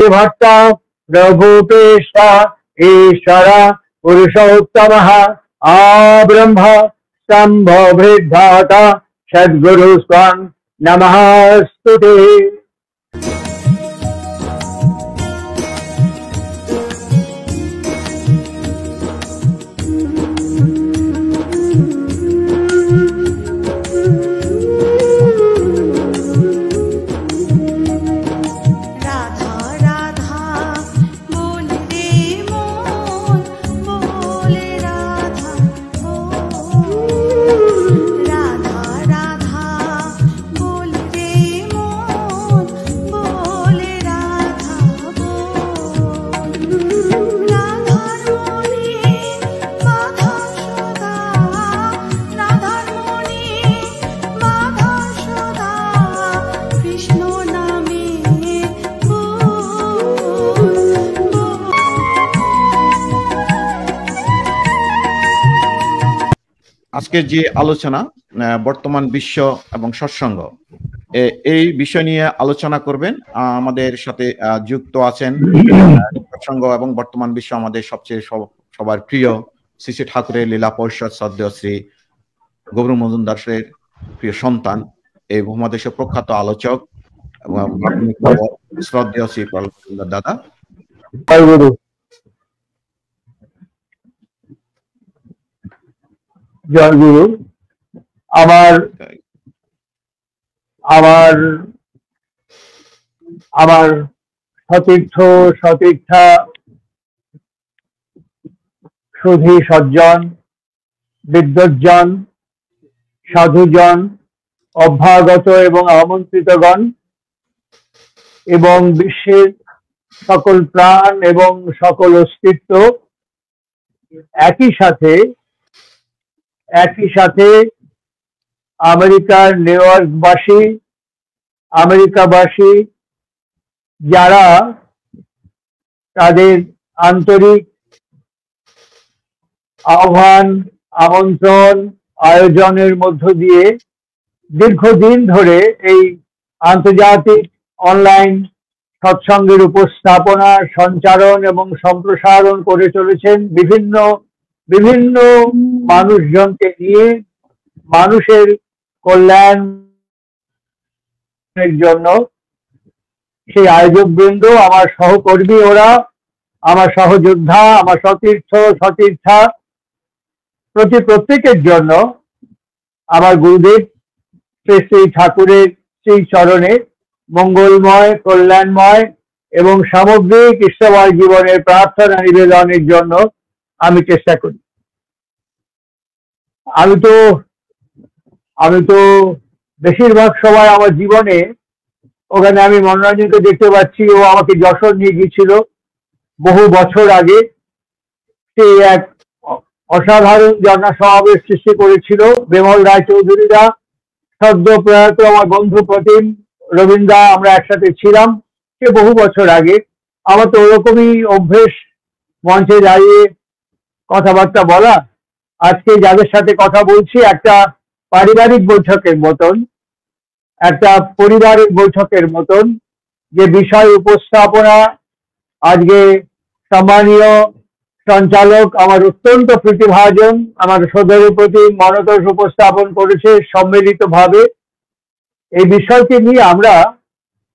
भट्ट प्रभुपेश ईश्वर पुरुषोत्तमः आब्रह्म स्तम्भवृद्धाता सद्गुरु स्वां नमस्तुते। আজকের যে আলোচনা বর্তমান বিশ্ব এবং সৎসঙ্গ এই বিষয় নিয়ে আলোচনা করবেন। আমাদের সাথে যুক্ত আছেন সৎসঙ্গ এবং বর্তমান বিশ্ব আমাদের সবচেয়ে সবার প্রিয় শ্রী শ্রী ঠাকুরের লীলা পরিষদ শ্রদ্ধেয় শ্রী গৌর মজুমদারের প্রিয় সন্তান এই উপমহাদেশের প্রখ্যাত আলোচক এবং শ্রদ্ধেয় শ্রী প্রহ্লাদ মজুমদার দাদা। জয় গুরু। আমার আমার আমার সতীর্থ সতীর্থা সুধী সজ্জন বিদ্বজ্জন সাধুজন অভ্যাগত এবং আমন্ত্রিতগণ এবং বিশ্বের সকল প্রাণ এবং সকল অস্তিত্ব একই সাথে আমেরিকার নিউ ইয়র্কবাসী আমেরিকাবাসী যারা তাদের আন্তরিক আহ্বান আমন্ত্রণ আয়োজনের মধ্য দিয়ে দীর্ঘদিন ধরে এই আন্তর্জাতিক অনলাইন সৎসঙ্গের উপস্থাপনা সঞ্চারণ এবং সম্প্রসারণ করে চলেছেন বিভিন্ন মানুষজনকে নিয়ে মানুষের কল্যাণের জন্য। সেই আয়োজক বৃন্দ আমার সহকর্মী, ওরা আমার সহযোদ্ধা, আমার সতীর্থা প্রত্যেকের জন্য আমার গুরুদেব শ্রী শ্রী ঠাকুরের শ্রী চরণে মঙ্গলময় কল্যাণময় এবং সামগ্রিক ঈশ্বরময় জীবনের প্রার্থনা নিবেদনের জন্য আমি চেষ্টা করি। আমি তো বেশিরভাগ সময় আমার জীবনে ওখানে আমি মনোরঞ্জনকে দেখতে পাচ্ছি। ও আমাকে যশোর নিয়ে গিয়েছিল বহু বছর আগে। সে এক অসাধারণ জনসমাবেশ সৃষ্টি করেছিল। বিমল রায়চৌধুরীরা সদ্য প্রয়াত আমার বন্ধু প্রতিম রবীন্দ্রা আমরা একসাথে ছিলাম সে বহু বছর আগে। আমার তো ওরকমই অভ্যেস মঞ্চে দাঁড়িয়ে কথাবার্তা বলা। আজকে যাদের সাথে কথা বলছি একটা পারিবারিক বৈঠকের মতন, একটা পরিবারের বৈঠকের মতন যে বিষয় উপস্থাপনা আজকে সম্মানীয় সঞ্চালক আমার অত্যন্ত প্রতিভাজন আমার সদরের প্রতি মনতোষ উপস্থাপন করেছে সম্মিলিতভাবে। এই বিষয়কে নিয়ে আমরা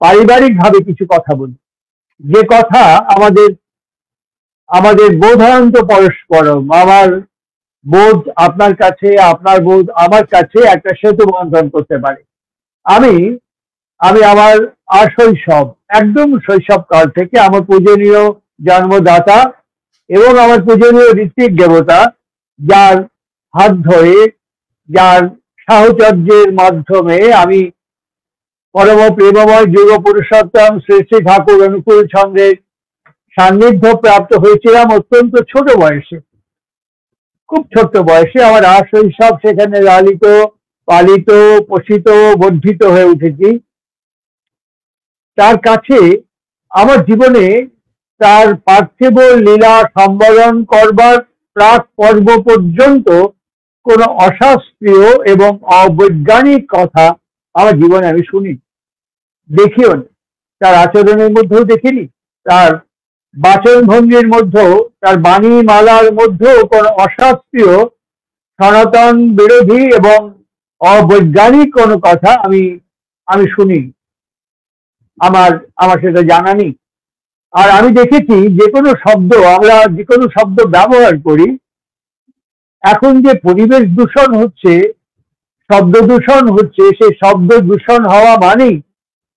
পারিবারিকভাবে কিছু কথা বলি, যে কথা আমাদের বোধান্ত পরস্পরম। আমার বোধ আপনার কাছে, আপনার বোধ আমার কাছে একটা সেতু বন্ধন করতে পারে। আমি আমার একদম শৈশব কাল থেকে আমার পূজনীয় জন্মদাতা এবং আমার পূজনীয় ঋত্বিক দেবতা যার হাত ধরে যার সাহচর্যের মাধ্যমে আমি পরম প্রেমময় যুগ পুরুষোত্তম শ্রী শ্রী ঠাকুর অনুকূল চন্দ্রের সান্নিধ্য প্রাপ্ত হয়েছিলাম অত্যন্ত ছোট বয়সে, খুব ছোট্ট বয়সে। আমার শৈশব সেখানে লালিত পালিত পোষিত বর্ধিত হয়ে উঠেছি। তার কাছে আমার জীবনে তার পার্থিব লীলা সম্বরণ করবার প্রাক পর্ব পর্যন্ত কোনো অশাস্ত্রীয় এবং অবৈজ্ঞানিক কথা আমার জীবনে আমি শুনি, দেখিও না, তার আচরণের মধ্যেও দেখিনি। তার বাচন ভঙ্গির মধ্যেও, তার বাণী মালার মধ্যেও কোনো অশাস্ত্রীয়, সনাতন বিরোধী এবং অবৈজ্ঞানিক কোনো কথা আমি আমি শুনি, আমার আমার সেটা জানা নেই। আর আমি দেখেছি যে কোনো শব্দ, আমরা যে কোনো শব্দ ব্যবহার করি, এখন যে পরিবেশ দূষণ হচ্ছে, শব্দ দূষণ হচ্ছে, সেই শব্দ দূষণ হওয়া মানেই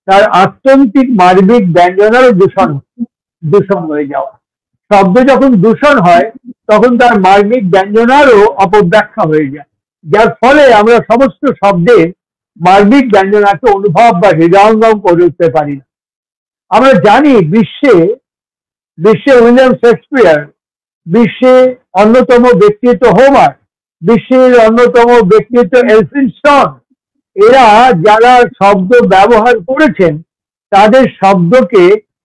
তার আত্যন্তিক মানবিক ব্যঞ্জনারও দূষণ হয়ে যাওয়া। শব্দ যখন দূষণ হয় তখন তার মার্মিক ব্যঞ্জনারও অপব্যাখ্যা হয়ে যায়, যার ফলে আমরা সমস্ত শব্দের মার্মিক ব্যঞ্জনাকে অনুভব বা হৃদয়ঙ্গম করে উঠতে পারি না। আমরা জানি বিশ্বে উইলিয়াম শেক্সপিয়ার, বিশ্বে অন্যতম ব্যক্তিত্ব হোমার, বিশ্বের অন্যতম ব্যক্তিত্ব এলফিনস্টন, এরা যারা শব্দ ব্যবহার করেছেন তাদের শব্দকে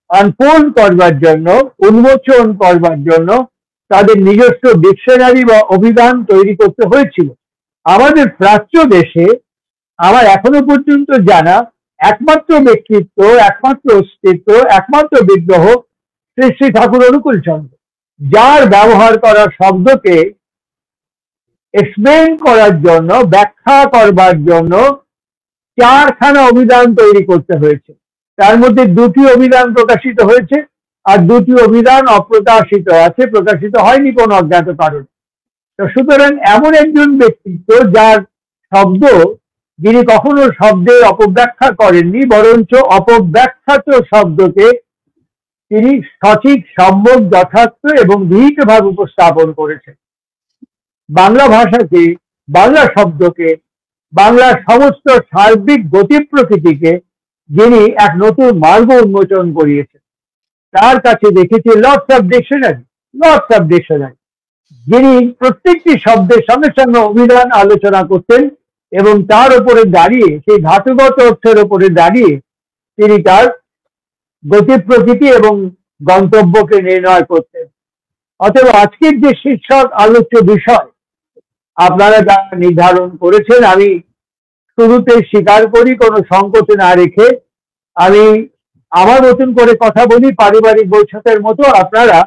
আনফোল্ড করবার জন্য, উন্মোচন করবার জন্য তাদের নিজস্ব ডিকশনারি বা অভিধান তৈরি করতে হয়েছিল। আমাদের প্রাচ্য দেশে আমার এখনো পর্যন্ত জানা একমাত্র ব্যক্তিত্ব, একমাত্র অস্তিত্ব, একমাত্র বিগ্রহ শ্রী শ্রী ঠাকুর অনুকূল চন্দ্র, যার ব্যবহার করা শব্দকে এক্সপ্লেন করার জন্য, ব্যাখ্যা করবার জন্য 4খানা অভিধান তৈরি করতে হয়েছে। তার মধ্যে 2টি অভিধান প্রকাশিত হয়েছে আর 2টি অভিধান অপ্রকাশিত আছে, প্রকাশিত হয়নি কোনো অজ্ঞাত কারণ। তো সুতরাং এমন একজন ব্যক্তিত্ব যার শব্দ, যিনি কখনো শব্দের অপব্যাখ্যা করেননি, বরঞ্চ অপব্যাখ্যাত শব্দকে তিনি সঠিক, সম্যক, যথার্থ এবং বিহিতভাবে উপস্থাপন করেছেন। বাংলা ভাষাকে, বাংলা শব্দকে, বাংলার সমস্ত সার্বিক গতি প্রকৃতিকে যিনি এক নতুন মার্গ উন্মোচন করিয়েছেন, তার কাছে দেখেছি লটস অফ ডিকশনারি, যিনি প্রত্যেকটি শব্দের সঙ্গে সঙ্গে অভিধান আলোচনা করতেন এবং তার উপরে দাঁড়িয়ে, সেই ধাতুগত অর্থের উপরে দাঁড়িয়ে তিনি তার গতি প্রকৃতি এবং গন্তব্যকে নির্ণয় করতেন। অতএব আজকের যে শীর্ষক আলোচ্য বিষয় আপনারা যারা নির্ধারণ করেছেন, আমি শুরুতে স্বীকার করি, কোনো সংকোচ না রেখে আমি আমার মতন করে কথা বলি, পারিবারিক বৈঠকের মতো। আপনারা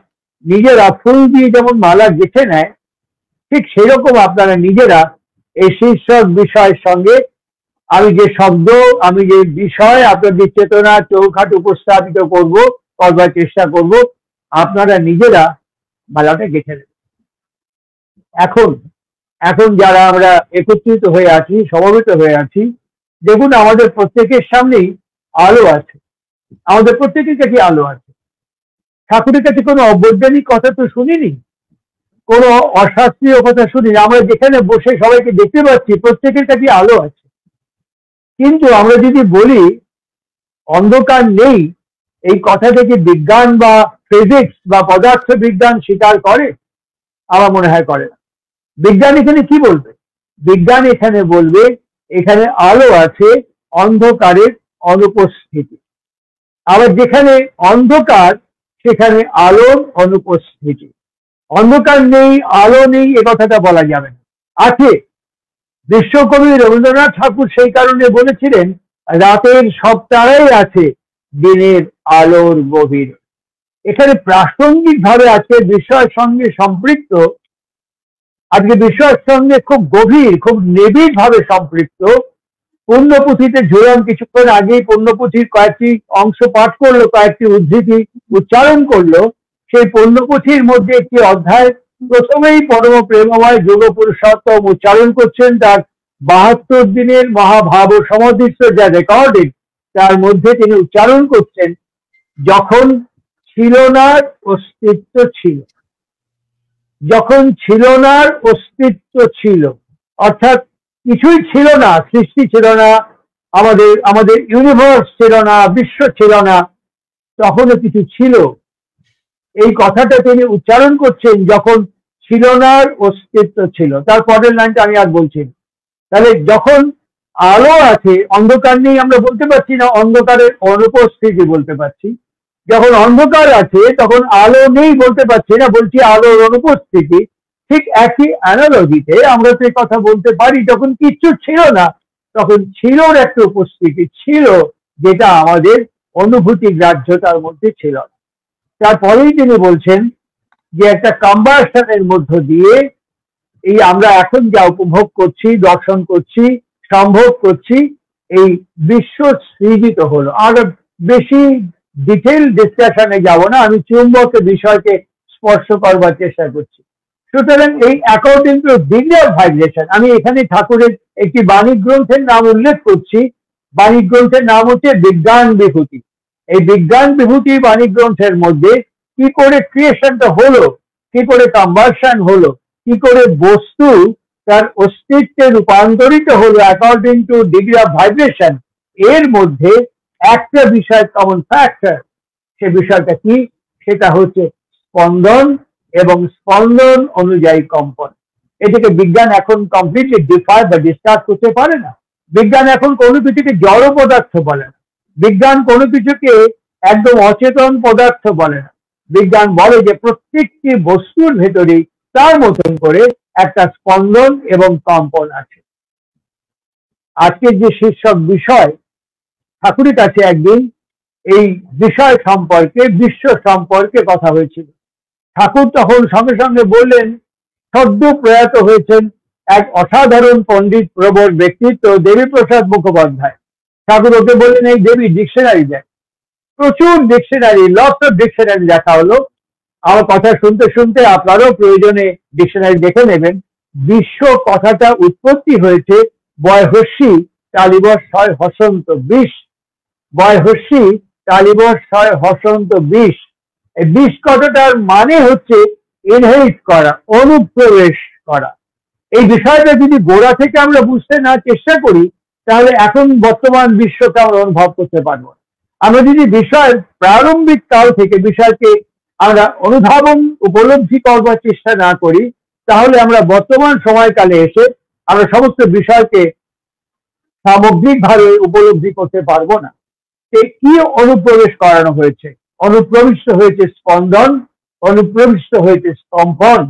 নিজেরা ফুল দিয়ে যেমন মালা গেঁথে নেয়, ঠিক সেরকম আপনারা নিজেরা এই শীর্ষক বিষয়ের সঙ্গে আমি যে শব্দ, আমি যে বিষয় আপনাদের চেতনা চৌখাট উপস্থাপিত করবার চেষ্টা করব, আপনারা নিজেরা মালাটা গেঁথে নেবেন। এখন যারা আমরা একত্রিত হয়ে আছি, সমবেত হয়ে আছি, দেখুন আমাদের প্রত্যেকের সামনেই আলো আছে, আমাদের প্রত্যেকের কাছে আলো আছে। ঠাকুরের কাছে কোনো অবৈজ্ঞানিক কথা তো শুনিনি, কোনো অশাস্ত্রীয় কথা শুনিনি। আমরা যেখানে বসে সবাইকে দেখতে পাচ্ছি প্রত্যেকের কাছে আলো আছে। কিন্তু আমরা যদি বলি অন্ধকার নেই, এই কথাটাকে বিজ্ঞান বা ফিজিক্স বা পদার্থ বিজ্ঞান স্বীকার করে? আমার মনে হয় করে না। বিজ্ঞান এখানে কি বলবে? বিজ্ঞান এখানে বলবে এখানে আলো আছে, অন্ধকারের অনুপস্থিতি। আবার যেখানে অন্ধকার সেখানে আলোর অনুপস্থিতি। অন্ধকার নেই, আলো নেই, এ কথাটা বলা যাবে না, আছে। বিশ্বকবি রবীন্দ্রনাথ ঠাকুর সেই কারণে বলেছিলেন, রাতের সব তারাই আছে দিনের আলোর গভীর। এখানে প্রাসঙ্গিক ভাবে আজকের বিষয়ের সঙ্গে সম্পৃক্ত, আজকে বিষয়ের সঙ্গে খুব গভীর, খুব নিবিড় ভাবে সম্পৃক্ত পুণ্যপুঁথিতে ঝুলন কিছুক্ষণ আগেই পুণ্যপুঁথির কয়েকটি অংশ পাঠ করলো, কয়েকটি উদ্ধৃতি উচ্চারণ করলো। সেই পুণ্যপুঁথির মধ্যে একটি অধ্যায় প্রথমেই পরম প্রেমময় যোগ পুরুষোত্তম উচ্চারণ করছেন, তার 72 দিনের মহাভাব সমাধিস্থ যা রেকর্ডিং, তার মধ্যে তিনি উচ্চারণ করছেন, যখন ছিল না অস্তিত্ব ছিল, যখন ছিল না অস্তিত্ব ছিল, অর্থাৎ কিছুই ছিল না, সৃষ্টি ছিল না, আমাদের ইউনিভার্স ছিল না, বিশ্ব ছিল না, তখনও কিছু ছিল। এই কথাটা তিনি উচ্চারণ করছেন, যখন ছিল না অস্তিত্ব ছিল। তার পরের লাইনটা আমি আর বলছি না। তাহলে যখন আলো আছে, অন্ধকার নেই আমরা বলতে পারছি না, অন্ধকারের অনুপস্থিতি বলতে পারছি। যখন অন্ধকার আছে তখন আলো নেই বলতে পারছি না, বলছি আলোর অনুপস্থিতি। ঠিক একই অ্যানালজিতে আমরা তো কথা বলতে পারি, যখন কিচ্ছু ছিল না তখন ছিলর একটা উপস্থিতি ছিল, যেটা আমাদের অনুভূতি গ্রাহ্যতার মধ্যে ছিল না। তারপরেই তিনি বলছেন যে একটা কম্বাসনের মধ্য দিয়ে এই আমরা এখন যা উপভোগ করছি, দর্শন করছি, সম্ভব করছি, এই বিশ্ব সৃজিত হলো। আর বেশি ডিটেল ডিসকাশনে যাব না, আমি চুম্বকের বিষয়কে স্পর্শ করবার চেষ্টা করছি। সুতরাং এই according to degree of vibration, আমি এখানে ঠাকুরের একটি বাণী গ্রন্থের নাম উল্লেখ করছি। বাণী গ্রন্থের নাম হচ্ছে বিজ্ঞান বিভূতি। এই বিজ্ঞান বিভূতি বাণী গ্রন্থের মধ্যে কি করে ক্রিয়েশনটা হলো, কি করে কনভার্সন হলো, কি করে বস্তু তার অস্তিত্বে রূপান্তরিত হলো according to degree of vibration, এর মধ্যে একটা বিষয় কমন ফ্যাক্টর। সে বিষয়টা কি? সেটা হচ্ছে স্পন্দন এবং স্পন্দন অনুযায়ী কম্পন। এটাকে বিজ্ঞান এখন কমপ্লিটলি ডিফাই বা ডিসকাস করতে পারে না। বিজ্ঞান এখন কোনো কিছুকে জড় পদার্থ বলে না, বিজ্ঞান কোনো কিছুকে একদম অচেতন পদার্থ বলে না। বিজ্ঞান বলে যে প্রত্যেকটি বস্তুর ভেতরেই তার মতন করে একটা স্পন্দন এবং কম্পন আছে। আজকের যে শীর্ষক বিষয়, ঠাকুরের কাছে একদিন এই বিষয় সম্পর্কে, বিশ্ব সম্পর্কে কথা হয়েছিল। ঠাকুর তখন সঙ্গে সঙ্গে বললেন, সদ্য প্রয়াত হয়েছেন এক অসাধারণ পণ্ডিত প্রবর ব্যক্তিত্ব দেবীপ্রসাদ মুখোপাধ্যায়। ঠাকুর ওকে বললেন, এই দেবী ডিকশনারি দেয়। প্রচুর ডিকশনারি, লটস অফ ডিকশনারি দেখা হলো। আমার কথা শুনতে শুনতে আপনারাও প্রয়োজনে ডিকশনারি দেখে নেবেন। বিশ্ব কথাটা উৎপত্তি হয়েছে বয়হস্যি তালিবর্ষ হয় হসন্ত 20, বয়হস্যি তালিবর্ষ হয় হসন্ত 20। এই 20 কথাটার মানে হচ্ছে ইনহেরিট করা, অনুপ্রবেশ করা। এই বিষয়টা যদি গোড়া থেকে আমরা বুঝতে না চেষ্টা করি, তাহলে এখন বর্তমান বিশ্বকে আমরা অনুভব করতে পারবো না। আমরা যদি বিষয়ের প্রারম্ভিক কাল থেকে বিষয়কে আমরা অনুধাবন, উপলব্ধি করবার চেষ্টা না করি, তাহলে আমরা বর্তমান সময়কালে এসে আমরা সমস্ত বিষয়কে সামগ্রিকভাবে উপলব্ধি করতে পারবো না। কি অনুপ্রবেশ করানো হয়েছে? অনুপ্রবিষ্ট হয়েছে স্পন্দন, অনুপ্রবিষ্ট হয়েছে কম্পন।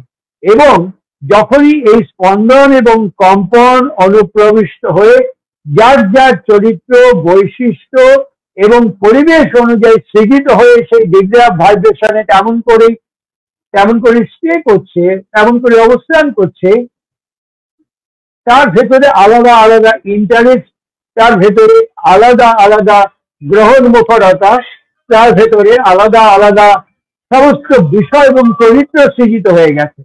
এবং যখনই এই স্পন্দন এবং কম্পন অনুপ্রবিষ্ট হয়ে যার যার চরিত্র, বৈশিষ্ট্য এবং পরিবেশ অনুযায়ী সৃজিত হয়ে সেই ডিগ্রি অফ ভাইব্রেশনে তেমন করে স্টে করছে, তেমন করে অবস্থান করছে, তার ভেতরে আলাদা আলাদা ইন্টারেস্ট, তার ভেতরে আলাদা আলাদা গ্রহণ মুখরতা, তার ভেতরে আলাদা আলাদা সমস্ত বিষয় এবং চরিত্র সৃজিত হয়ে গেছে।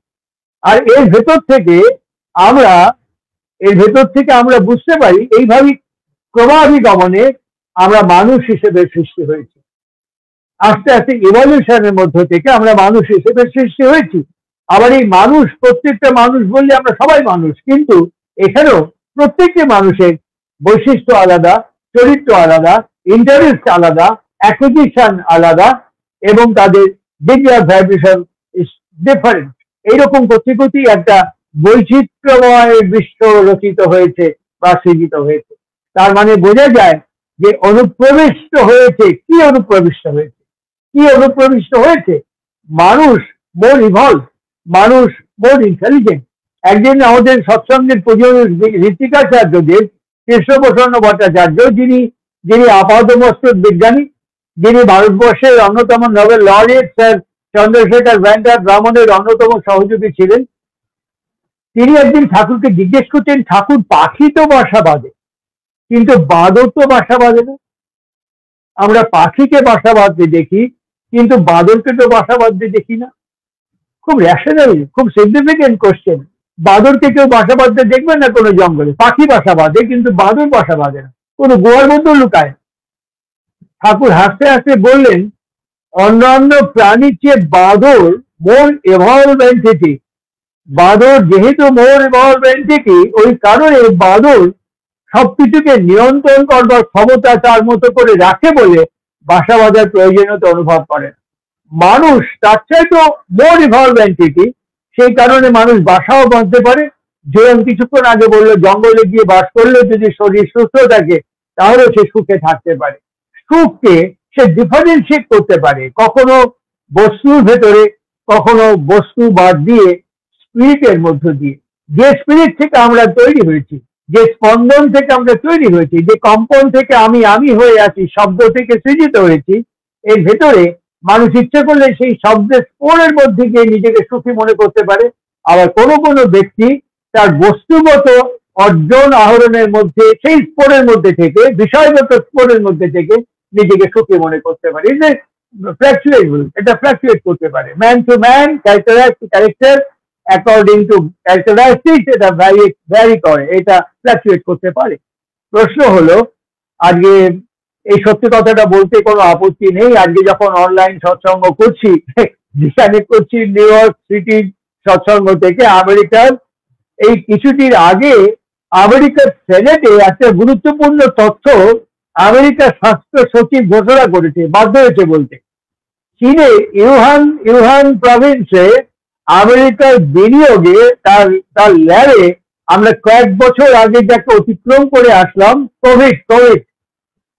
আর এর ভেতর থেকে আমরা বুঝতে পারি এইভাবে ক্রমাভিগমনে আমরা মানুষ হিসেবে সৃষ্টি হয়েছি। আস্তে আস্তে ইভলিউশনের মধ্য থেকে আমরা মানুষ হিসেবে সৃষ্টি হয়েছি। আবার এই মানুষ, প্রত্যেকটা মানুষ বললে আমরা সবাই মানুষ, কিন্তু এখানেও প্রত্যেকটি মানুষের বৈশিষ্ট্য আলাদা, চরিত্র আলাদা, ইন্টারেস্ট আলাদা, অ্যাকুইজিশন আলাদা, এবং তাদের degree of vibration is different. এইরকম করতে করতেই একটা বৈচিত্র্যময় বিশ্ব রচিত হয়েছে বা সৃজিত হয়েছে। তার মানে বোঝা যায় যে অনুপ্রবিষ্ট হয়েছে। কি অনুপ্রবিষ্ট হয়েছে? কি অনুপ্রবিষ্ট হয়েছে? মানুষ মোর ইভলভ, মানুষ মোর ইন্টেলিজেন্ট। একদিন আমাদের সৎসঙ্গের পূজনীয় ঋতিকাচার্যদেব, কৃষ্ণপ্রসন্ন ভট্টাচার্য, যিনি আপাতমস্তক বিজ্ঞানী, যিনি ভারতবর্ষের অন্যতম Nobel laureate sir Chandrasekhar Venkata রমনের অন্যতম সহযোগী ছিলেন, তিনি একদিন ঠাকুরকে জিজ্ঞেস করছেন, ঠাকুর পাখি তো বাসা বাঁধে, কিন্তু বাঁদর তো বাসা বাঁধে না। আমরা পাখিকে বাসা বাঁধতে দেখি, কিন্তু বাঁদরকে তো বাসা বাঁধতে দেখি না। খুব রেশনাল, খুব সিগনিফিকেন্ট কোশ্চেন। বাঁদরকে কেউ বাসা বাঁধতে দেখবেন না কোনো জঙ্গলে। পাখি বাসা বাঁধে, কিন্তু বাঁদর বাসা বাঁধে না, কোনো গুহার মধ্যে লুকায়। ঠাকুর হাসতে হাসতে বললেন, অন্যান্য প্রাণীর চেয়ে বাঁদর মোর এভলভ এন্টিটি। বাঁদর যেহেতু মোর এভলভ এন্টিটি, ওই কারণে বাঁদর সবকিছুকে নিয়ন্ত্রণ করবার ক্ষমতা তার মতো করে রাখে বলে বাসা বাঁধার প্রয়োজনীয়তা অনুভব করে। মানুষ তার চাইতে মোর ইভলভ এন্টিটি, সেই কারণে মানুষ বাসাও বাঁধতে পারে। যেরকম কিছুক্ষণ আগে বললো, জঙ্গলে গিয়ে বাস করলে যদি শরীর সুস্থ থাকে, তাহলে সে সুখে থাকতে পারে। সুখকে সে ডিফারেন্সিয়েট করতে পারে, কখনো বস্তুর ভেতরে, কখনো বস্তু বাদ দিয়ে স্পিরিটের মধ্য দিয়ে। যে স্পিরিট থেকে আমরা তৈরি হয়েছি, যে স্পন্দন থেকে আমরা তৈরি হয়েছি, যে কম্পন থেকে আমি হয়ে আছি, শব্দ থেকে সৃজিত হয়েছি, এর ভেতরে মানুষ ইচ্ছে করলে সেই শব্দের স্পোরের মধ্যে গিয়ে নিজেকে সুখী মনে করতে পারে। আবার কোনো কোনো ব্যক্তি তার বস্তুগত অর্জন আহরণের মধ্যে সেই স্পোরের মধ্যে থেকে, বিষয়গত স্পোরের মধ্যে থেকে নিজেকে সুখী মনে করতে পারে। ফ্ল্যাকচুয়েবল, এটা ফ্ল্যাকচুয়েট করতে পারে। Man to man, character to character, according to characteristics এটা ভ্যারি করে, এটা ফ্ল্যাকচুয়েট করতে পারে। প্রশ্ন হলো, আজকে এই সত্যি কথাটা বলতে কোনো আপত্তি নেই, আজকে যখন অনলাইন সৎসঙ্গ করছি, যেখানে করছি নিউ ইয়র্ক সিটির সৎসঙ্গ থেকে আমেরিকার, এই কিছুদিন আগে আমেরিকার সেনেটে একটা গুরুত্বপূর্ণ তথ্য আমেরিকার স্বাস্থ্য সচিব ঘোষণা করেছে, বাধ্য হয়েছে বলতে। চীনে ইউহান প্রভিন্সে আমেরিকার বিনিয়োগে তার ল্যাবে আমরা কয়েক বছর আগে যাকে অতিক্রম করে আসলাম, কোভিড,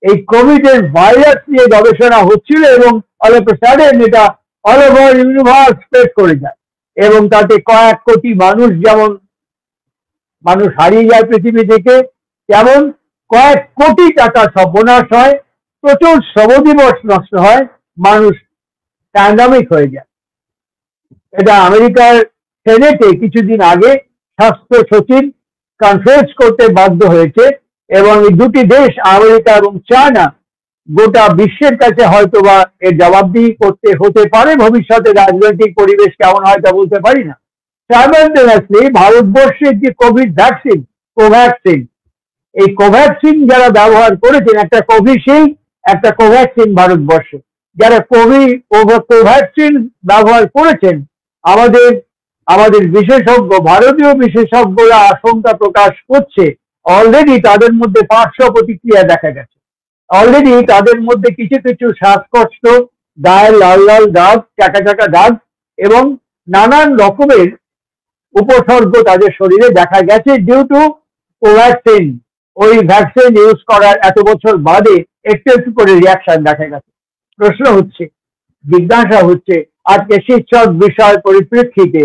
এই কোভিড এর ভাইরাস নিয়ে গবেষণা হচ্ছিল এবং অল অফ এ সাডেন এটা অল ওভার ইউনিভার্স স্প্রেড করে যায় এবং তাতে কয়েক কোটি মানুষ হারিয়ে যায় পৃথিবী থেকে, যেমন কয়েক কোটি টাকা সর্বনাশ হয়, প্রচুর শ্রমদিবস নষ্ট হয়, মানুষ প্যান্ডামিক হয়ে যায়। এটা আমেরিকার সেনেটে কিছুদিন আগে স্বাস্থ্য সচিব কনফারেন্স করতে বাধ্য হয়েছে এবং এই দুটি দেশ আমেরিকা এবং চায়না গোটা বিশ্বের কাছে হয়তোবা এর জবাবদিহি করতে হতে পারে। ভবিষ্যতে রাজনৈতিক পরিবেশ কেমন হয় তা বলতে পারি না। সাইমালটেনিয়াসলি ভারতবর্ষের যে কোভিড ভ্যাকসিন, কোভ্যাক্সিন, এই কোভ্যাক্সিন যারা ব্যবহার করেছেন, একটা কোভিশিল্ড একটা কোভ্যাক্সিন ভারতবর্ষে, যারা কোভ্যাক্সিন ব্যবহার করেছেন, আমাদের বিশেষজ্ঞ, ভারতীয় বিশেষজ্ঞরা আশঙ্কা প্রকাশ করছে অলরেডি তাদের মধ্যে পার্শ্ব প্রতিক্রিয়া দেখা গেছে। অলরেডি তাদের মধ্যে কিছু কিছু শ্বাসকষ্ট, গায়ে লাল লাল দাগ, চাকা দাগ এবং নানান রকমের উপসর্গ তাদের শরীরে দেখা গেছে ডিউ টু কোভ্যাক্সিন। ওই ভ্যাকসিন ইউজ করার এত বছর বাদে একটু একটু করে রিয়াকশন দেখা গেছে। প্রশ্ন হচ্ছে, জিজ্ঞাসা হচ্ছে, আজকে শীর্ষক বিষয় পরিপ্রেক্ষিতে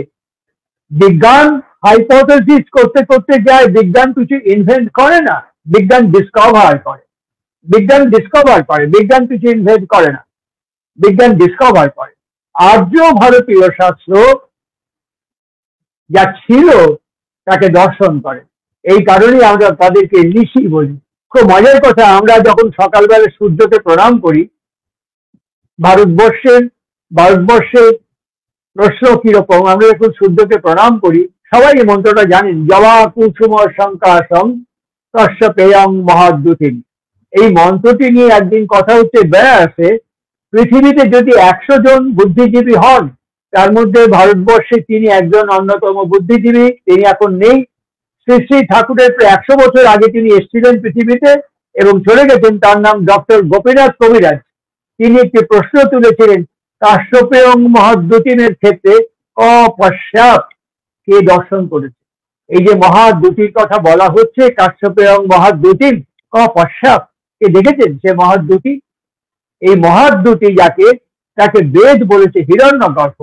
বিজ্ঞান হাইপোথেসিস করতে করতে যায়, বিজ্ঞান কিছু ইনভেন্ট করে না, বিজ্ঞান ডিসকভার করে। বিজ্ঞান কিছু ইনভেন্ট করে না, বিজ্ঞান ডিসকভার করে। আর্য ভারতীয় শাস্ত্র যা ছিল তাকে দর্শন করে। এই কারণেই আমরা তাদেরকে ঋষি বলি। খুব মজার কথা, আমরা যখন সকালবেলা সূর্যকে প্রণাম করি, ভারতবর্ষের প্রশ্ন কিরকম, আমরা যখন সূর্যকে প্রণাম করি, সবাই এই মন্ত্রটা জানেন, জবা কুসুম শঙ্কাসং কশ্যপেয়ং মহাদ্যুতিম। এই মন্ত্রটি নিয়ে একদিন কথা হচ্ছে বেড়াচ্ছে, পৃথিবীতে যদি 100 জন বুদ্ধিজীবী হন, তার মধ্যে ভারতবর্ষে তিনি একজন অন্যতম বুদ্ধিজীবী। তিনি এখন নেই। শ্রী শ্রী ঠাকুরের প্রায় 100 বছর আগে তিনি এসেছিলেন পৃথিবীতে এবং চলে গেছেন। তার নাম ডক্টর গোপীনাথ কবিরাজ। তিনি একটি প্রশ্ন তুলেছিলেন, কাশ্যপেয়ং মহাদ্যুতিমের ক্ষেত্রে অপশ্যাৎ কে দর্শন করেছে। এই যে মহাদ্যুতির কথা বলা হচ্ছে, কাশ্যপেয়ং মহাদ্যুতিম অপশ্যাৎ কে দেখেছেন সে মহাদ্যুতি? এই মহাদ্যুতি তাকে বেদ বলেছে হিরণ্যগর্ভ।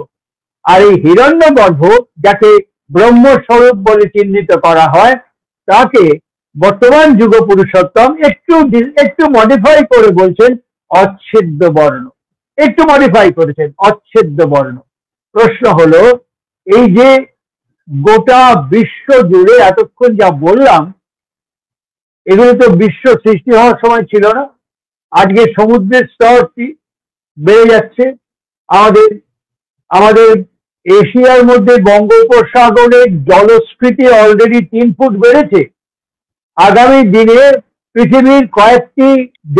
আর এই হিরণ্যগর্ভ যাকে ব্রহ্মস্বরূপ বলে চিহ্নিত করা হয়, তাকে বর্তমান যুগ পুরুষোত্তম একটু মডিফাই করে বলছেন অচ্ছেদ্য বর্ণ। একটু মডিফাই করেছেন অচ্ছেদ্য বর্ণ। প্রশ্ন হলো, এই যে গোটা বিশ্ব জুড়ে এতক্ষণ যা বললাম, এগুলো তো বিশ্ব সৃষ্টি হওয়ার সময় ছিল না। আজকে সমুদ্রের স্তর বেড়ে যাচ্ছে। আমাদের এশিয়ার মধ্যে বঙ্গোপসাগরের জলস্ফীতি অলরেডি 3 ফুট বেড়েছে। আগামী দিনে পৃথিবীর কয়েকটি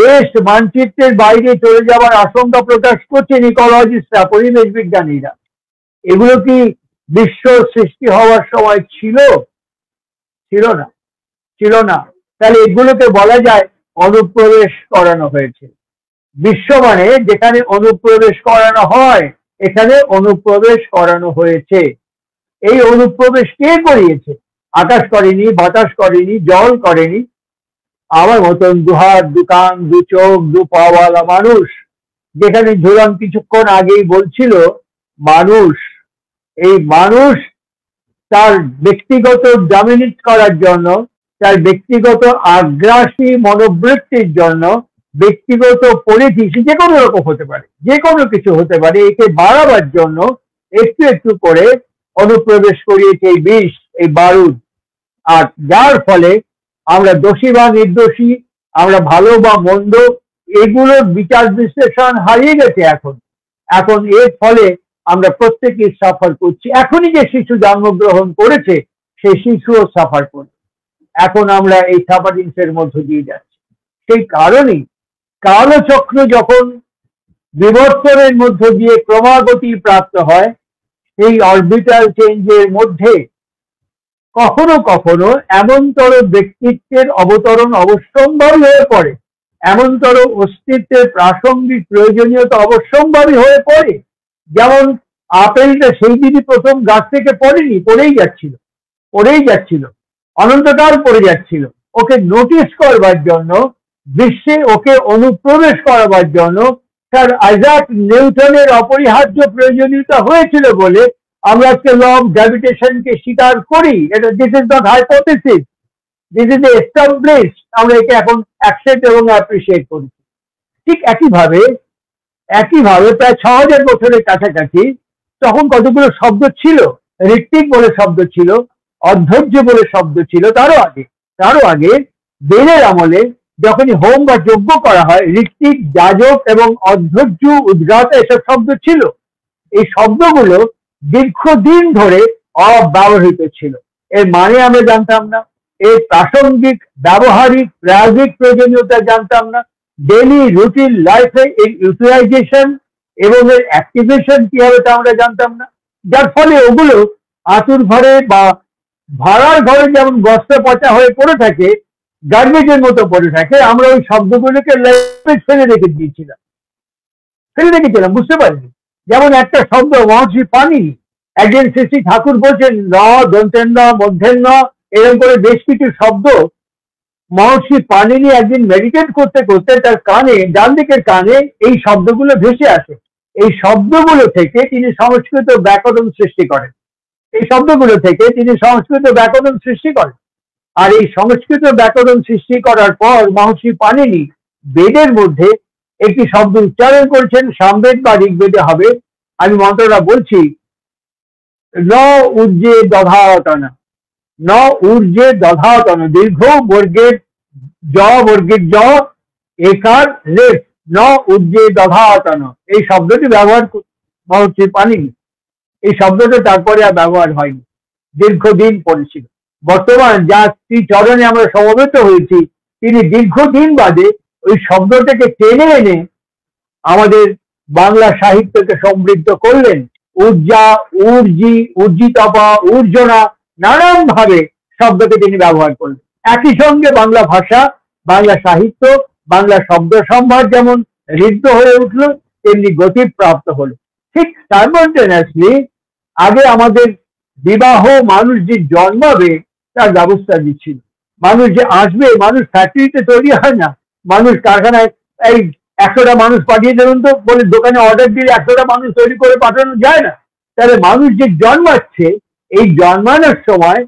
দেশ মানচিত্রের বাইরে চলে যাওয়ার আশঙ্কা প্রকাশ করছেন ইকোলজিস্টরা, পরিবেশ বিজ্ঞানীরা। এগুলো কি বিশ্ব সৃষ্টি হওয়ার সময় ছিল? ছিল না। তাহলে এগুলোকে বলা যায় অনুপ্রবেশ করানো হয়েছে। বিশ্ব মানে যেখানে অনুপ্রবেশ করানো হয়, এখানে অনুপ্রবেশ করানো হয়েছে। এই অনুপ্রবেশ কে করিয়েছে? আকাশ করেনি, বাতাস করেনি, জল করেনি। আমার মতন দুহাত, দুকান, দু চোখ, দু পাওয়ালা মানুষ, যেখানে ঝুলন কিছুক্ষণ আগেই বলছিল, এই মানুষ তার ব্যক্তিগত ডমিনেট করার জন্য, তার ব্যক্তিগত আগ্রাসী মনোবৃত্তির জন্য ব্যক্তিগত পলিটিক্স যে কোনো রকম হতে পারে, যে কোনো কিছু হতে পারে, একে বাড়াবার জন্য একটু একটু করে অনুপ্রবেশ করিয়েছে এই বিষ, এই বারুদ। আর যার ফলে আমরা দোষী বা নির্দোষী, আমরা ভালো বা মন্দ, এগুলোর বিচার বিশ্লেষণ হারিয়ে গেছে এখন। এখন এর ফলে আমরা প্রত্যেকেই সাফার করছি। এখনই যে শিশু জন্মগ্রহণ করেছে সেই শিশুও সাফার করছে। এখন আমরা এই সাফারিংসের মধ্য দিয়ে যাচ্ছি। সেই কারণেই কালচক্র যখন বিবর্তনের মধ্য দিয়ে ক্রমাগতি প্রাপ্ত হয়, এই অরবিটাল চেঞ্জের মধ্যে কখনো কখনো এমনতর ব্যক্তিত্বের অবতরণ অবশ্যম্ভাবী হয়ে পড়ে, এমনতর অস্তিত্বের প্রাসঙ্গিক প্রয়োজনীয়তা অবশ্যম্ভাবী হয়ে পড়ে। যেমন আপেলটা সেই দিনই প্রথম গাছ থেকে পড়েনি, পড়েই যাচ্ছিল, অনন্তকাল পড়ে যাচ্ছিল। ওকে নোটিশ করবার জন্য, বিশ্বে ওকে অনুপ্রবেশ করাবার জন্য স্যার আইজাক নিউটনের অপরিহার্য প্রয়োজনীয়তা হয়েছিল বলে আমরা আজকে ল অফ গ্র্যাভিটেশনকে স্বীকার করি। এটা this is not hypothesis, this is established. আমরা একে এখন অ্যাকসেপ্ট এবং অ্যাপ্রিসিয়েট করি। ঠিক একইভাবে প্রায় ৬,০০০ বছরের কাছাকাছি তখন কতগুলো শব্দ ছিল। ঋত্বিক বলে শব্দ ছিল, অধ্যর্য বলে শব্দ ছিল। তারও আগে বেদের আমলে যখনই হোম বা যজ্ঞ করা হয়, ঋত্বিক, যাজক এবং অধ্যর্য, উদ্গাতা এসব শব্দ ছিল। এই শব্দগুলো দীর্ঘদিন ধরে অব্যবহৃত ছিল। এর মানে আমরা জানতাম না, এর প্রাসঙ্গিক ব্যবহারিক প্রায়োগিক প্রয়োজনীয়তা জানতাম না, ডেইলি রুটিন লাইফে এর ইউটিলাইজেশন এবং এর অ্যাক্টিভেশন কি হবে তা আমরা জানতাম না। যার ফলে ওগুলো আতুর ঘরে বা ভাড়ার ঘরে যেমন বস্তা পচা হয়ে পড়ে থাকে, গার্বেজের মতো পড়ে থাকে, আমরা ওই শব্দগুলোকে ফেলে রেখেছিলাম, বুঝতে পারিনি। যেমন একটা শব্দ মহর্ষি পাণিনি, একজন শ্রী ঠাকুর বলছেন ন, দন্তের ন, মধ্যের ন, এরকম করে বেশ কিছু শব্দ মহর্ষি পাণিনি একদিন মেডিটেট করতে করতে তার কানে, ডান দিকের কানে এই শব্দগুলো ভেসে আসে। এই শব্দগুলো থেকে তিনি সংস্কৃত ব্যাকরণ সৃষ্টি করেন। আর এই সংস্কৃত ব্যাকরণ সৃষ্টি করার পর মহর্ষি পাণিনি বেদের মধ্যে একটি শব্দ উচ্চারণ করেছেন, সামবেদ বা ঋগ্বেদে হবে। আমি মন্ত্রটা বলছি, ন ঊর্জে দধাতন, ন ঊর্জে দধাতন, দীর্ঘ বর্গের জ, একার রেফ, ন ঊর্জে দধাতন। এই শব্দটি ব্যবহার মহর্ষি পাণিনি। এই শব্দটা তারপরে আর ব্যবহার হয়নি, দীর্ঘদিন পড়েছিল। বর্তমান যা শ্রীচরণে আমরা সমবেত হয়েছি, তিনি দীর্ঘদিন বাদে ওই শব্দটাকে টেনে এনে আমাদের বাংলা সাহিত্যকে সমৃদ্ধ করলেন। ঊর্জা, ঊর্জি, ঊর্জিতপা, ঊর্জনা, নানান ভাবে শব্দকে তিনি ব্যবহার করলেন। একই সঙ্গে বাংলা ভাষা, বাংলা সাহিত্য, বাংলা শব্দ সম্ভার যেমন ঋদ্ধ হয়ে উঠলো, তেমনি গতি প্রাপ্ত হলো। ঠিক সাইমultaneously আগে আমাদের বিবাহ, মানুষ যে জন্মাবে তার ব্যবস্থা দিচ্ছিল। মানুষ যে আসবে, মানুষ ফ্যাক্টরিতে তৈরি হয় না, মানুষ কারখানায় এই ১০০টা মানুষ পাঠিয়ে দেবেন তো বলে দোকানে অর্ডার দিয়ে ১০০টা মানুষ তৈরি করে পাঠানো যায় না। তাহলে মানুষ যে জন্মাচ্ছে, এই জন্মানোর সময়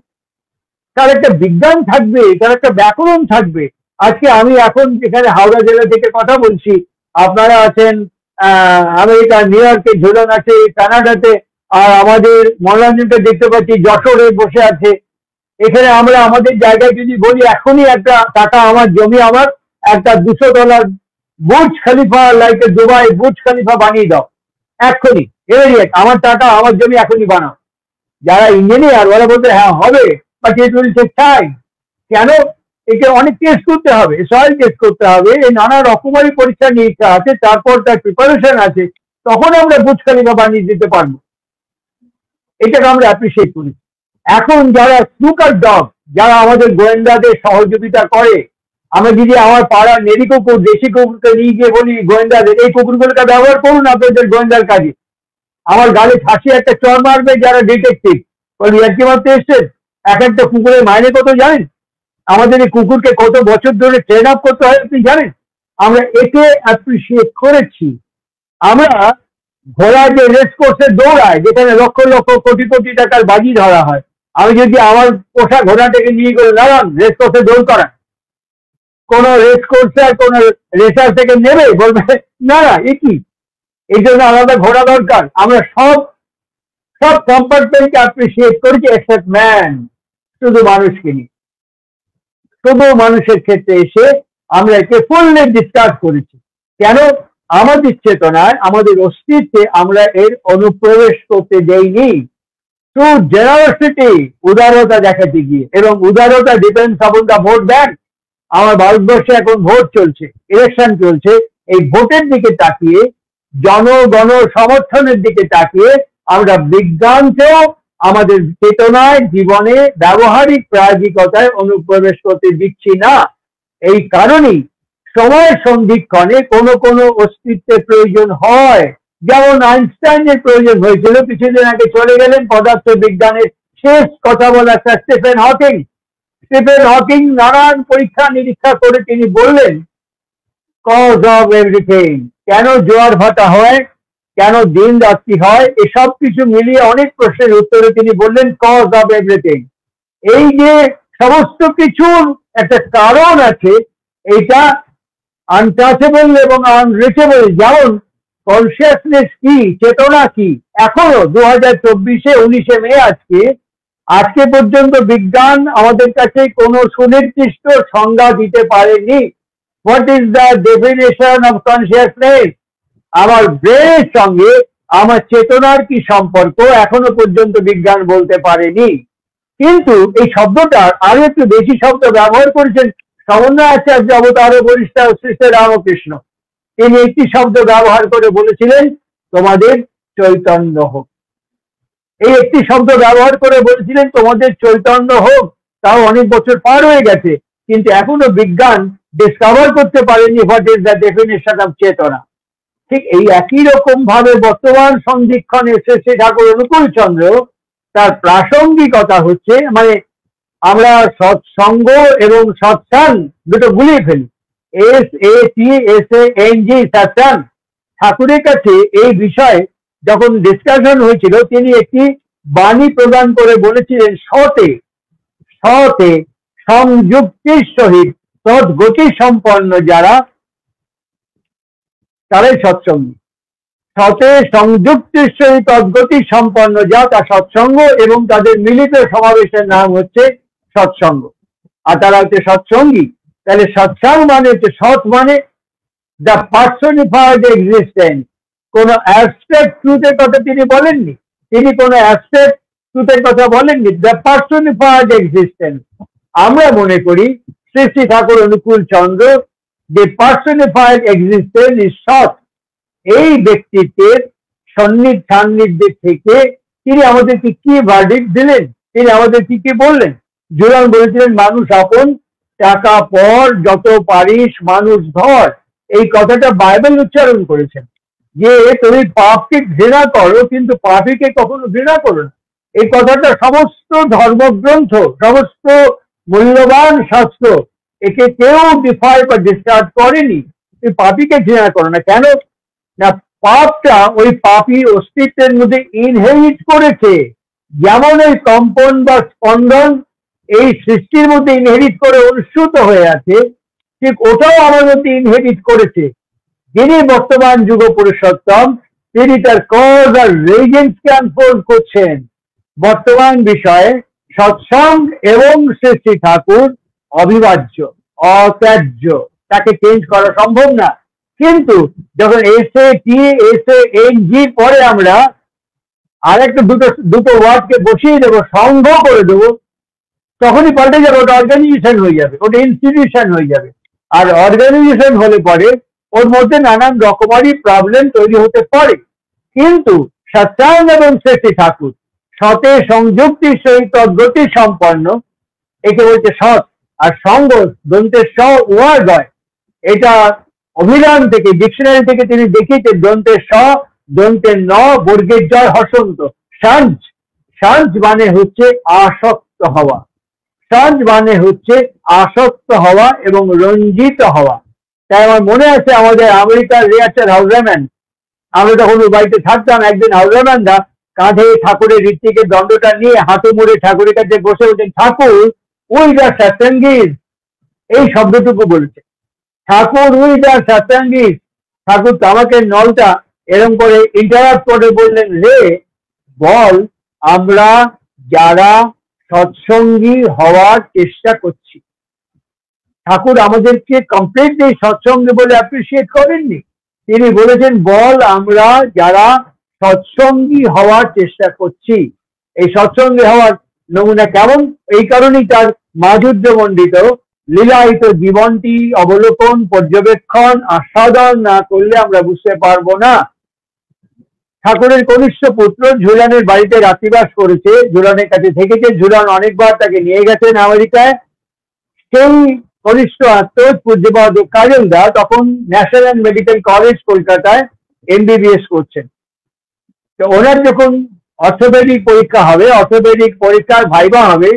তার একটা বিজ্ঞান থাকবে, তার একটা ব্যাকরণ থাকবে। আজকে আমি এখন যেখানে হাওড়া জেলা থেকে কথা বলছি, আপনারা আছেন আমেরিকা, নিউ ইয়র্কে, ঝুলন আছে কানাডাতে, আর আমাদের মনোরঞ্জনকে দেখতে পাচ্ছি যশোরে বসে আছে। এখানে আমরা আমাদের জায়গায় যদি বলি এখনই একটা টাকা আমার জমি, আমার একটা ২০০ dollar Burj Khalifa, like Dubai Burj Khalifa বানিয়ে দাও এক্ষুনি, আমার টাকা আমার জমি এখনই বানাও। যারা ইঞ্জিনিয়ার ওরা বলতে হ্যাঁ হবে, but it will take time. কেন? একে অনেক টেস্ট করতে হবে, সয়েল টেস্ট করতে হবে, এই নানা রকমারি পরীক্ষা নিরীক্ষা আছে, তারপর তার প্রিপারেশন আছে, তখন আমরা বুর্জ খলিফা বানিয়ে দিতে পারবো। এটাকে আমরা অ্যাপ্রিসিয়েট করি। এখন যারা স্নুকার ডগ, যারা আমাদের গোয়েন্দাদের সহযোগিতা করে, আমরা যদি আমার পাড়ার নেড়ি কুকুর, দেশি কুকুরকে নিয়ে গিয়ে বলি গোয়েন্দাদের এই কুকুরগুলোকে ব্যবহার করুন আপনাদের গোয়েন্দার কাজে, আমার গালে ফাঁসি একটা চর মারবে যারা ডিটেকটিভ, বলি ইয়ার্কি মারতে এসছেন। এক একটা কুকুরের মাইনে কত জানেন? আমাদের এই কুকুরকে কত বছর ধরে ট্রেন আপ করতে হয় আপনি জানেন? আমরা একে অ্যাপ্রিসিয়েট করেছি। আমরা ঘোড়া যে রেস কোর্সে দৌড়ায়, যেখানে লক্ষ লক্ষ কোটি কোটি টাকার বাজি ধরা হয়, আমি যদি আমার পোষা ঘোড়াটাকে নিয়ে করে দাঁড়ান রেস কোর্সে দৌড় করান, কোন রেস কোর্সে আর কোন রেসার থেকে নেবে, বলবে না না এ কি, এই জন্য আলাদা ঘোরা দরকার। আমরা সব সব কম্পার্টমেন্টকে অ্যাপ্রিসিয়েট করেছি এক্সেপ্ট ম্যান, শুধু মানুষকে নিয়ে। শুধু মানুষের ক্ষেত্রে এসে আমরা একে ফুললি ডিসকাস করেছি। কেন? আমাদের চেতনায়, আমাদের অস্তিত্বে আমরা এর অনুপ্রবেশ করতে দেইনি। টু জেনারসিটি, উদারতা দেখাতে গিয়ে, এবং উদারতা ডিপেন্ডস আপন দা ভোট ব্যাংক। আমার ভারতবর্ষে এখন ভোট চলছে, ইলেকশন চলছে, এই ভোটের দিকে তাকিয়ে, জনগণ সমর্থনের দিকে তাকিয়ে আমরা বিজ্ঞানকেও আমাদের চেতনায়, জীবনে, ব্যবহারিক প্রায়োগিকতায় অনুপ্রবেশ করতে দিচ্ছি না। এই কারণেই সময় সন্ধিক্ষণে কোনো কোনো অস্তিত্বের প্রয়োজন হয়, যেমন আইনস্টাইনের প্রয়োজন হয়েছিল, কিছুদিন আগে চলে গেলেন পদার্থ বিজ্ঞানের শেষ কথা বলা স্টিফেন হকিং। স্টিফেন হকিং নানান পরীক্ষা নিরীক্ষা করে তিনি বললেন কজ অফ এভরিথিং, কেন জোয়ার ভাটা হয়, কেন দিন রাত্রি হয়, এসব কিছু মিলিয়ে অনেক প্রশ্নের উত্তরে তিনি বললেন কজ অফ এভরিথিং। এই যে সমস্ত কিছুর একটা কারণ আছে, এটা আনটাচেবল এবং আনরিচেবল। যেমন কনসিয়াসনেস কি, চেতনা কি, এখনো 2024-এ 19শে মে আজকে পর্যন্ত বিজ্ঞান আমাদের কাছে কোনো সুনির্দিষ্ট সংজ্ঞা দিতে পারেনি। What is the definition of consciousness? আমার ব্রেনের সঙ্গে আমার চেতনার কি সম্পর্ক, এখনো পর্যন্ত বিজ্ঞান বলতে পারেনি। কিন্তু এই শব্দটার আরো একটু বেশি শব্দ ব্যবহার করেছেন সমন্বয় আচার্য অবতার বরিষ্ঠ শ্রী রামকৃষ্ণ। তিনি একটি শব্দ ব্যবহার করে বলেছিলেন তোমাদের চৈতন্য হোক। এই একটি শব্দ ব্যবহার করে বলেছিলেন তোমাদের চৈতন্য হোক। তাও অনেক বছর পার হয়ে গেছে, কিন্তু এখনো বিজ্ঞান ডিসকভার করতে পারেনি what is the definition of চেতনা। ঠিক এই একই রকম ভাবে বর্তমান সন্ধিক্ষণে শ্রী ঠাকুর অনুকূল চন্দ্র তার প্রাসঙ্গিকতা হচ্ছে, মানে আমরা সৎসঙ্গ এবং সৎসাং দুটো গুলিয়ে ফেলি, SATSANG, সৎসাং। ঠাকুরের কাছে এই বিষয়ে যখন ডিসকাশন হয়েছিল, তিনি একটি বাণী প্রদান করে বলেছিলেন সতে সতে সংযুক্তির সহিত সদ্গতি সম্পন্ন যারা, তারাই সৎসঙ্গী। সতে সংযুক্তির সহিত সদ্গতি সম্পন্ন যা, তা সৎসঙ্গ, এবং তাদের মিলিত সমাবেশের নাম হচ্ছে সৎসঙ্গ, আর তারা হচ্ছে সৎসঙ্গী। তাহলে সৎসঙ্গ মানে হচ্ছে সৎ, মানে দ্য পার্সনিফাইড এক্সিস্টেন্স। কোন অ্যাবস্ট্রাক্ট ট্রুথের কথা তিনি বলেননি, তিনি কোন অ্যাবস্ট্রাক্ট ট্রুথের কথা বলেননি, দ্য পার্সনিফাইড এক্সিস্টেন্স। আমরা মনে করি শ্রী শ্রী ঠাকুর অনুকূল চন্দ্র যে পার্সনিফাইড এক্সিস্টেন্স ইজ সৎ, এই ব্যক্তিত্বের সান্নিধ্যে থেকে তিনি আমাদেরকে কি ভার্ডিক্ট দিলেন, তিনি আমাদের কি কি বললেন। জুরান বলেছিলেন মানুষ আপন, টাকা পর, যত পারিস মানুষ ধর। এই কথাটা বাইবেল উচ্চারণ করেছেন যে তুমি পাপকে ঘৃণা করো কিন্তু পাপীকে কখনো ঘৃণা করো না। এই কথাটা সমস্ত ধর্মগ্রন্থ, সমস্ত মূল্যবান শাস্ত্র, একে কেউ ডিফাই বা ডিসকার্ড করেনি। তুমি পাপীকে ঘৃণা করো না। কেন না, পাপটা ওই পাপী অস্তিত্বের মধ্যে ইনহেরিট করেছে। যেমন এই কম্পন বা স্পন্দন এই সৃষ্টির মধ্যে ইনহেরিট করে অনুসৃত হয়ে আছে, ঠিক ওটাও আমার মধ্যে ইনহেরিট করেছে। যিনি বর্তমান যুগ পুরুষোত্তম, তিনি তার কজ আর রেজেন্সকে আনফোল্ড করছেন। বর্তমান বিষয়ে সৎসঙ্গ এবং শ্রী শ্রী ঠাকুর অবিভাজ্য, অত্যাজ্য, তাকে চেঞ্জ করা সম্ভব না। কিন্তু যখন SATSANG পরে আমরা আর একটা দুটো ওয়ার্ডকে বসিয়ে দেবো, সংঘ করে দেবো, তখনই পাল্টে যাবে, ওটা অর্গানাইজেশন হয়ে যাবে, ওটা ইনস্টিটিউশন হয়ে যাবে। আর অর্গানাইজেশন হলে পরে ওর মধ্যে নানান রকমারি প্রবলেম তৈরি হতে পারে। কিন্তু সৎসঙ্গ এবং শ্রী ঠাকুর সতে সংযুক্তির সহিত তদ্গতি সম্পন্ন, একে বলছে সৎ। আর সঙ্গ দন্তের স ওয়ার্ড হয়, এটা অভিধান থেকে, ডিকশনারি থেকে তিনি দেখিয়েছেন দন্তের স, দন্তের ন, বর্গের জয় হসন্ত। সাঞ্জ, সাঞ্জ মানে হচ্ছে আসক্ত হওয়া, সাঞ্জ মানে হচ্ছে আসক্ত হওয়া এবং রঞ্জিত হওয়া। তাই আমার মনে আছে আমাদের আমেরিকার রিয়াচার হাউজারম্যান, আমরা তখন ওই বাড়িতে থাকতাম, একদিন হাউজারম্যানরা কাঁধে ঠাকুরের ঋত্বিকের দণ্ডটা নিয়ে হাঁটু মুড়ে ঠাকুরের কাছে বসে ওঠেন, ঠাকুর উই দ্য সৎসঙ্গীজ, এই শব্দটুকু বলেছে। ঠাকুর উইথ আর সৎসঙ্গী, ঠাকুর তামাকের নলটা এরকম করে ইন্টারাপ্ট করে বললেন, রে বল আমরা যারা সৎসঙ্গী হওয়ার চেষ্টা করছি। ঠাকুর আমাদেরকে কমপ্লিটলি সৎসঙ্গী বলে অ্যাপ্রিসিয়েট করেননি, তিনি বলেছেন বল আমরা যারা সৎসঙ্গী হওয়ার চেষ্টা করছি। এই সৎসঙ্গী হওয়ার নমুনা কেমন? এই কারণেই তার মাধুর্যমণ্ডিত লীলায়িত জীবনটি অবলোকন, পর্যবেক্ষণ, আস্বাদন না করলে আমরা বুঝতে পারবো না। ঠাকুরের কনিষ্ঠ পুত্র ঝুলানের বাড়িতে রাত্রিবাস করেছে, ঝুলানের কাছে থেকেছে, ঝুলান অনেকবার তাকে নিয়ে গেছেন আমেরিকায়। সেই কনিষ্ঠ আত্মীয় পূজ্যপাদ কাজলদা তখন ন্যাশনাল মেডিকেল কলেজ কলকাতায় MBBS করছেন। তো ওনার যখন অর্থোপেডিক পরীক্ষা হবে, অর্থোপেডিক পরীক্ষার ভাইবা হবে,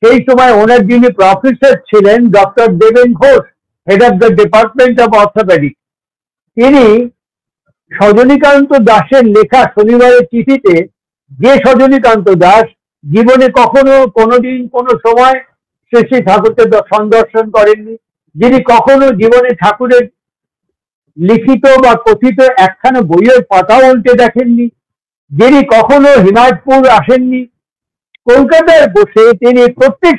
সেই সময় ওনার যিনি প্রফেসর ছিলেন ডক্টর দেবেন Ghosh, head of the department of orthopaedic, তিনি সজনীকান্ত দাসের লেখা শনিবারের চিঠিতে, যে সজনীকান্ত দাস জীবনে কখনো কোনোদিন কোনো সময় শ্রী শ্রী ঠাকুরকে সন্দর্শন করেননি, যিনি কখনো জীবনে ঠাকুরের লিখিত বা কথিত একখানা বইয়ের পাতা উল্টে দেখেননি, যিনি কখনো হিমায়তপুর আসেননি, কলকাতায় বসে তিনি প্রত্যেক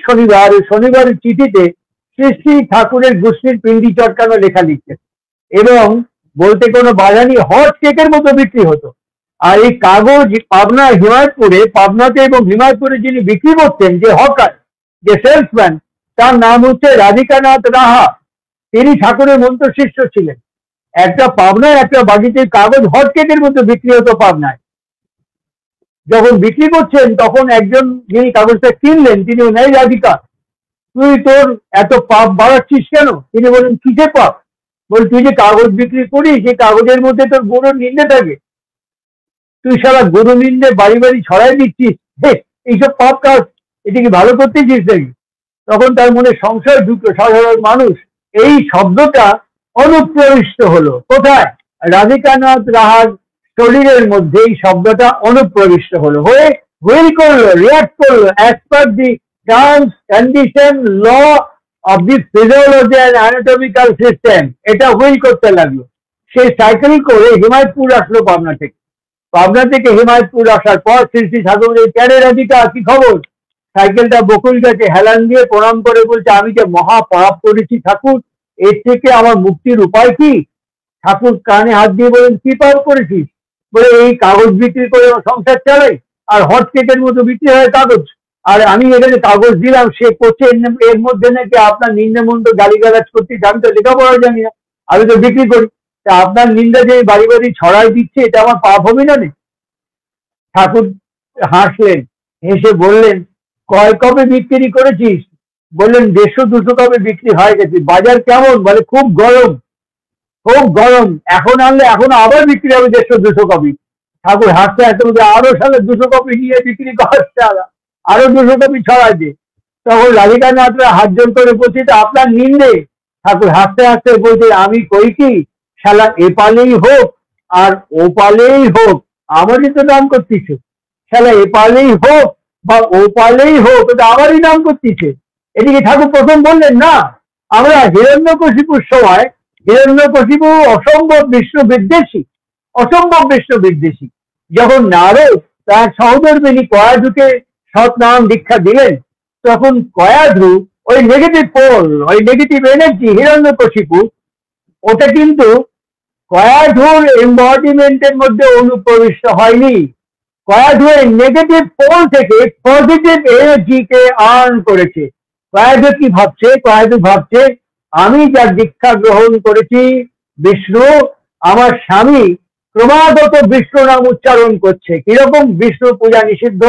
শনিবারের চিঠিতে শ্রী শ্রী ঠাকুরের গোষ্ঠীর পিণ্ডি চটকানো লেখা লিখতেন এবং বলতে কোনো বাধা নেই, হট কেকের মতো বিক্রি হতো। আর এই কাগজ পাবনা হিমায়তপুরে, পাবনাতে এবং হিমায়তপুরে যিনি বিক্রি করতেন, যে হকার, যে সেলসম্যান, তার নাম হচ্ছে রাধিকানাথ রাহা। তিনি ঠাকুরের মন্ত্র শিষ্য ছিলেন। একটা পাবনায় একটা বাড়িতে কাগজ হট কেকের মতো বিক্রি হতো পাবনায়। যখন বিক্রি করছেন তখন একজন যিনি কাগজটা কিনলেন তিনি বললেন, এই রাধিকা তুই তোর এত পাপ বাড়াচ্ছিস কেন? তিনি বলেন, কিসে পাপ? বল, তুই যে কাগজ বিক্রি করিস, সেই কাগজের মধ্যে তোর গরুর নিন্দে থাকে, তুই সারা গরু নিন্দে বাড়ি বাড়ি ছড়াই দিচ্ছিস, এইসব পাপ কাজ, এটা কি ভালো করতেছিস নাকি? তখন তার মনে সংশয় ঢুকলো, সাধারণ মানুষ এই শব্দটা অনুপ্রবিষ্ট হলো কোথায়? রাধিকানাথ রাহার শরীরের মধ্যে এই শব্দটা অনুপ্রবিষ্ট হলো, হয়ে হুইল করলো, রিয়াক্ট করলো as per the terms, condition, law of the physiology and anatomical system. এটা হুইল করতে লাগলো। সে সাইকেল করে হিমায়তপুর আসলো পাবনা থেকে। পাবনা থেকে হিমায়তপুর আসার পর শ্রী শ্রী ঠাকুরের, ক্যারে রাধিকা কি খবর? সাইকেলটা বকুল গাছে হেলান দিয়ে প্রণাম করে বলছে, আমি যে মহা পাপ করেছি ঠাকুর, এর থেকে আমার মুক্তির উপায় কি? ঠাকুর কানে হাত দিয়ে বলেন, কি পাপ করেছিস? বলে, এই কাগজ বিক্রি করে সংসার চালাই, আর হট কেকের মতো বিক্রি হয় কাগজ, আর আমি এখানে কাগজ দিলাম, সে করছে এর মধ্যে নাকি আপনার নিন্দা গালিগালাজ করতে, আমি তো লেখাপড়া জানি না, আমি তো বিক্রি করি, তা আপনার নিন্দা যে বাড়ি বাড়ি ছড়াই দিচ্ছে, এটা আমার পাপ হবে না? ঠাকুর হাসলেন, হেসে বললেন, কয় কবে বিক্রি করেছিস? বললেন, 150-200 কবে বিক্রি হয়ে গেছে। বাজার কেমন? বলে, খুব গরম, খুব গরম, এখন আনলে এখন আবার বিক্রি হবে 150-200 কপি। ঠাকুর হাসতে হাসতে বলছে, আরো 200 কপি নিয়ে বিক্রি করছে, আরো 200 কপি ছড়াই দে। তখন রাধিকানাথরা হাত জোর করে বলছে, আপনার নিন্দে। ঠাকুর হাসতে হাসতে বলছে, আমি কই কি, শালা এপালেই হোক আর ওপালেই হোক আমারই তো নাম করতেছে, শালা এপালেই হোক বা ওপালেই হোক, এটা আমারই নাম করতেছে। এদিকে ঠাকুর প্রথম বললেন, না, আমরা হিরণ্যকশিপুর সময়, হিরণ্যকশিপু অসম্ভব বিষ্ণু বিদ্বেষী, অসম্ভব বিষ্ণু বিদ্বেষী। যখন নারদ তার সহধর্মিনী কয়াধুকে সৎ নাম দীক্ষা দিলেন, তখন কয়াধু ওই নেগেটিভ পোল, ওই নেগেটিভ এনার্জি হিরণ্যকশিপু, ওটা কিন্তু কয়াধুর এম্বডিমেন্টের মধ্যে অনুপ্রবিষ্ট হয়নি। কয়াধু এই নেগেটিভ পোল থেকে পজিটিভ এনার্জিকে আর্ন করেছে। কয়াধু কি ভাবছে? কয়াধু ভাবছে, আমি যার দীক্ষা গ্রহণ করেছি বিষ্ণু, আমার স্বামী ক্রমাগত বিষ্ণু নাম উচ্চারণ করছে। কিরকম? বিষ্ণু পূজা নিষিদ্ধ,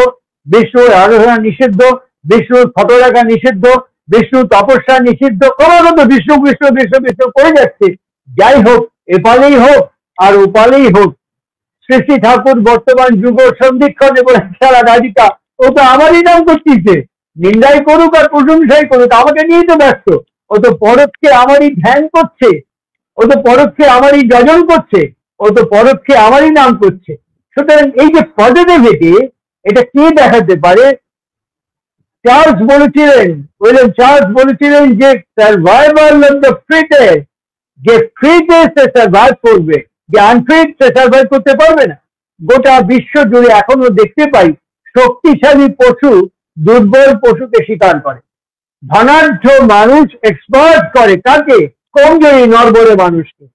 বিষ্ণুর আরাধনা নিষিদ্ধ, বিষ্ণুর ফটো রাখা নিষিদ্ধ, বিষ্ণু তপস্যা নিষিদ্ধ, ক্রমাগত বিষ্ণু বিষ্ণু বিষ্ণু বিষ্ণু করে যাচ্ছে। যাই হোক, এপালেই হোক আর ওপালেই হোক, শ্রী শ্রী ঠাকুর বর্তমান যুগ সন্ধিক্ষণে বলেন, সারা রাধিকা ও তো আমারই নাম করতেছে, নিন্দাই করুক আর প্রশংসাই করুক, আমাকে নিয়েই তো ব্যস্ত। ও তো পরোক্ষে আমারই ধ্যান করছে, ও তো পরোক্ষে আমারই যজন করছে, ও তো পরোক্ষে আমারই নাম করছে। সুতরাং এই যে পজিটিভিটি, এটা কে দেখাতে পারে? চার্লস বলেছিলেন, উইলিয়াম চার্লস বলেছিলেন যে সার্ভাইভাল অফ দ্য ফিটেস্ট, যে ফিটেস্ট সে সার্ভাইভ করবে, যে আনফিট সে সার্ভাইভ করতে পারবে না। গোটা বিশ্ব জুড়ে এখনো দেখতে পাই শক্তিশালী পশু দুর্বল পশুকে শিকার করে, ধনাঢ্য মানুষ এক্সপার্ট করে কাকে? কমজোরি নরবরে মানুষকে।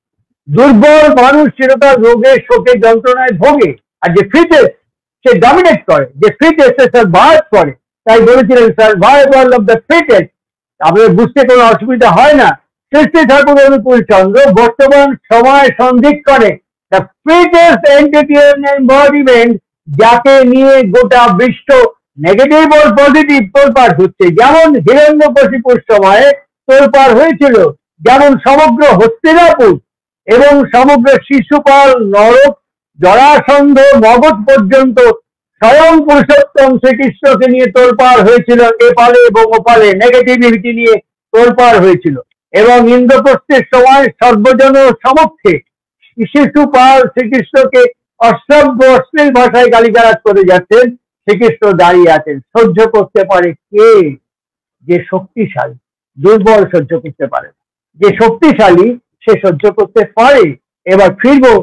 দুর্বল মানুষ চিরকাল রোগে শোকে যন্ত্রণায় ভোগে, আর যে ফিটেস্ট সে ডমিনেট করে, যে ফিটেস্ট সে সার্ভাইভ করে। তাই বলেছিলেন সার্ভাইভাল অফ দ্য ফিটেস্ট। আপনাদের বুঝতে কোনো অসুবিধা হয় না। সৃষ্টি ঠাকুর অনুকূল চন্দ্র বর্তমান সময় সন্ধিক্ষণে দ্য ফিটেস্ট এন্টিটি এম্বডিমেন্ট, যাকে নিয়ে গোটা বিশ্ব নেগেটিভ ও পজিটিভ তোলপাড় হচ্ছে। যেমন হিরণ্যকশিপুর সময়ে তোলপাড় হয়েছিল, যেমন সমগ্র হস্তিনাপুর এবং সমগ্র শিশুপাল, নরক, জরাসন্ধ, মগধ পর্যন্ত স্বয়ং পুরুষোত্তম শ্রীকৃষ্ণকে নিয়ে তোলপাড় হয়েছিল। এপালে এবং ওপালে নেগেটিভিটি নিয়ে তোলপাড় হয়েছিল। এবং ইন্দ্রপ্রস্থের সময় সর্বজন সমক্ষে শিশুপাল শ্রীকৃষ্ণকে অশ্রাব্য অশ্লীল ভাষায় গালিগালাজ করে যাচ্ছেন। শ্রীকৃষ্ণ দাঁড়িয়ে আছেন। সহ্য করতে পারে কে? যে শক্তিশালী। দুর্বল সহ্য করতে পারে না। যে শক্তিশালী সে সহ্য করতে পারে। এবার ফিরবো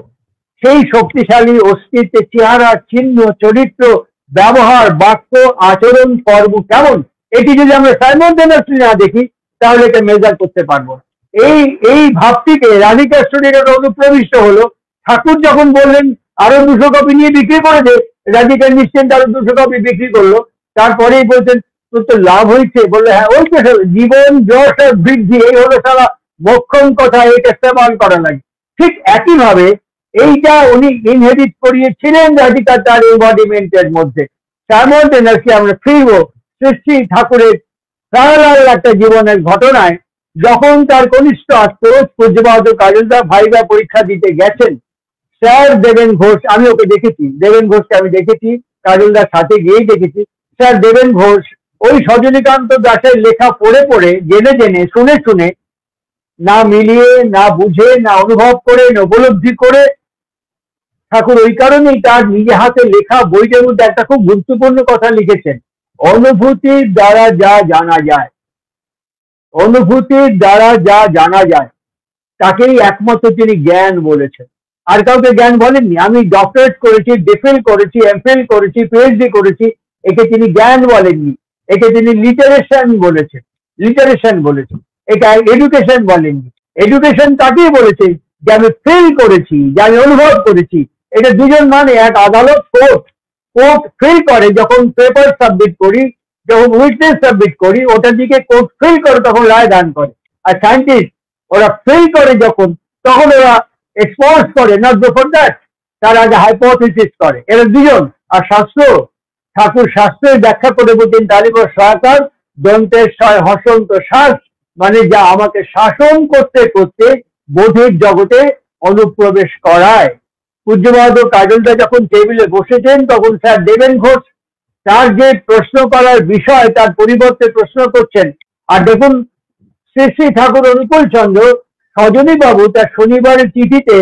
সেই শক্তিশালী অস্তিত্বের চেহারা, চিহ্ন, চরিত্র, ব্যবহার, বাক্য, আচরণ, কর্ম কেমন, এটি যদি আমরা সাইমultaneously না দেখি তাহলে এটা মেজার করতে পারবো না। এই ভাবটিকে রাধিকা স্টুডিওর অনুপ্রবিষ্ট হলো। ঠাকুর যখন বললেন আরো 200 কপি নিয়ে বিক্রি করে দে, রাধিকা নিশ্চিন্ত আরো 200 কপি বিক্রি করলো। তারপরেই বলছেন তোর তো লাভ হয়েছে। বললে হ্যাঁ, ওই তো জীবন যশ আর বৃদ্ধি, এই হলো সারা মোক্ষম কথা, এটা ইস্তেমাল করা লাগে। ঠিক একইভাবে এইটা উনি ইনহেরিট করিয়েছিলেন রাধিকা তার এম্বডিমেন্টের মধ্যে। সাইমultaneously আমরা ফিরবো সৃষ্টি ঠাকুরের প্রাণলাল একটা জীবনের ঘটনায়। যখন তার কনিষ্ঠ আত্মীয় পূজ্যবাদ কাজলদা ভাইবা পরীক্ষা দিতে গেছেন, স্যার দেবেন ঘোষ, আমি ওকে দেখেছি, দেবেন ঘোষকে আমি দেখেছি, কাজলদার সাথে গিয়েই দেখেছি। স্যার দেবেন ঘোষ ওই সজনীকান্ত দাসের লেখা পড়ে পড়ে, জেনে জেনে, শুনে শুনে, না মিলিয়ে, না বুঝে, না অনুভব করে, না উপলব্ধি করে, ঠাকুর ওই কারণেই তার নিজে হাতে লেখা বইটার মধ্যে একটা খুব গুরুত্বপূর্ণ কথা লিখেছেন, অনুভূতির দ্বারা যা জানা যায়, অনুভূতির দ্বারা যা জানা যায় তাকেই একমাত্র তিনি জ্ঞান বলেছেন। আর কাউকে জ্ঞান বলেননি। আমি ডক্টরেট করেছি, ডিফিল করেছি, এমফিল করেছি, পিএইচডি করেছি, একে তিনি জ্ঞান বলেননি। একে তিনি লিটারেশন বলেছেন, লিটারেশন বলেছেন। এটা এডুকেশন বলেননি। এডুকেশন তাকেই বলেছে যে আমি ফিল করেছি, যে আমি অনুভব করেছি। এটা দুজন মানে, এক আদালত, কোর্ট। কোর্ট ফিল করে যখন পেপার সাবমিট করি, যখন উইটনেস সাবমিট করি, ওটার দিকে কোর্ট ফিল করে তখন রায় দান করে। আর সায়েন্টিস্ট ওরা ফিল করে যখন, তখন ওরা এক্সপোজ করে, নট বিফোর দ্যাট। তার আগে হাইপোথিসিস করে। এরা দুজন। আর শাস্ত্র, ঠাকুর শাস্ত্রের ব্যাখ্যা করে বলছেন তালিব সহায়তার দন্তের ছয় হসন্ত শ্বাস, মানে যা আমাকে শাসন করতে করতে বোধের জগতে অনুপ্রবেশ করায়। পূজ্যবাদ কাজলদা যখন টেবিলে বসেছেন তখন স্যার দেবেন ঘোষ তার যে প্রশ্ন করার বিষয় তার পরিবর্তে প্রশ্ন করছেন। আর দেখুন শ্রী শ্রী ঠাকুর অনুকূল চন্দ্র সজনী বাবু তার শনিবারের চিঠিতে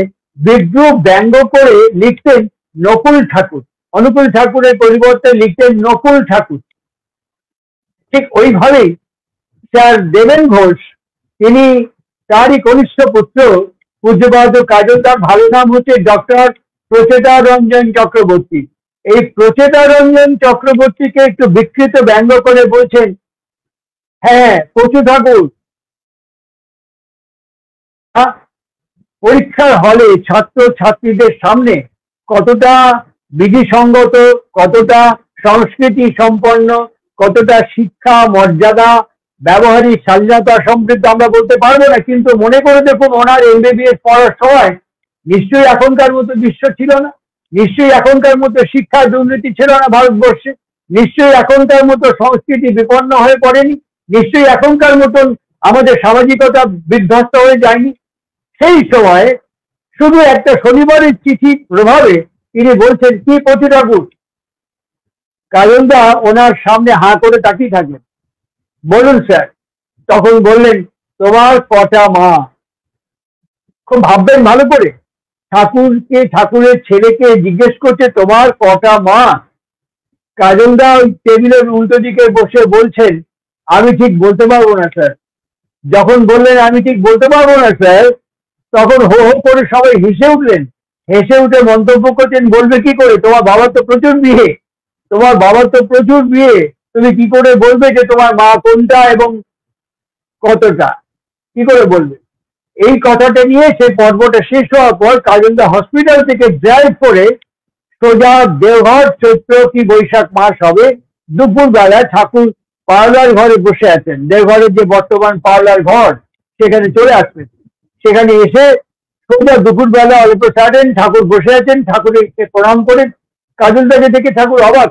বিদ্রুপ ব্যঙ্গ করে লিখতেন নকুল ঠাকুর, অনুকূল ঠাকুরের পরিবর্তে লিখতেন নকুল ঠাকুর। ঠিক ওইভাবেই স্যার দেবেন ঘোষ, তিনি তারই কনিষ্ঠ পুত্র পূজ্যবাদ কাজলদার ভালো নাম হচ্ছে ডক্টর প্রচেতা রঞ্জন চক্রবর্তী। এই প্রচেতা রঞ্জন চক্রবর্তীকে একটু বিকৃত ব্যঙ্গ করে বলছেন, হ্যাঁ প্রচুর ঠাকুর পরীক্ষার হলে ছাত্র ছাত্রীদের সামনে কতটা বিধিসঙ্গত, কতটা সংস্কৃতি সম্পন্ন, কতটা শিক্ষা মর্যাদা ব্যবহারিক স্বাধীনতা সমৃদ্ধ আমরা বলতে পারবো না। কিন্তু মনে করে দেখুন ওনার এমবিবিএস পড়ার সময় নিশ্চয়ই এখনকার মতো বিশ্ব ছিল না, নিশ্চয়ই এখনকার মতো শিক্ষা দুর্নীতি ছিল না ভারতবর্ষে, নিশ্চয়ই এখনকার মতো সংস্কৃতি বিপন্ন হয়ে পড়েনি, নিশ্চয়ই এখনকার মতন আমাদের সামাজিকতা বিধ্বস্ত হয়ে যায়নি। সেই সময় শুধু একটা শনিবারের চিঠির প্রভাবে তিনি বলছেন কি পতি ঠাকুর। কাজলদা ওনার সামনে হাঁ করে তাকিয়ে থাকলেন। বলুন স্যার। তখন বললেন তোমার কটা মা? খুব ভাববেন ভালো করে। ঠাকুরকে, ঠাকুরের ছেলেকে জিজ্ঞেস করছে তোমার কটা মা? কাজলদা ওই টেবিলের উল্টো দিকে বসে বলছেন, আমি ঠিক বলতে পারবো না স্যার। যখন বললেন আমি ঠিক বলতে পারবো না স্যার, তখন হো হো করে সবাই হেসে উঠলেন। হেসে উঠে মন্তব্য করছেন, বলবে কি করে, তোমার বাবার তো প্রচুর বিয়ে, তোমার বাবার তো প্রচুর বিয়ে, তুমি কি করে বলবে যে তোমার মা কোনটা এবং কতটা, কি করে বলবে? এই কথাটা নিয়ে সেই পর্বটা শেষ হওয়ার পর কাজলদা হসপিটাল থেকে ড্রাইভ করে সোজা দেওঘর, চৈত্র কি বৈশাখ মাস হবে, দুপুর বেলায় ঠাকুর পার্লার ঘরে বসে আছেন, দেওঘরের যে বর্তমান পার্লার ঘর সেখানে চলে আসবেন। সেখানে এসে সোজা দুপুর বেলা অল্প ছাড়েন, ঠাকুর বসে আছেন, ঠাকুরকে প্রণাম করে কাজলদাকে দেখে ঠাকুর অবাক।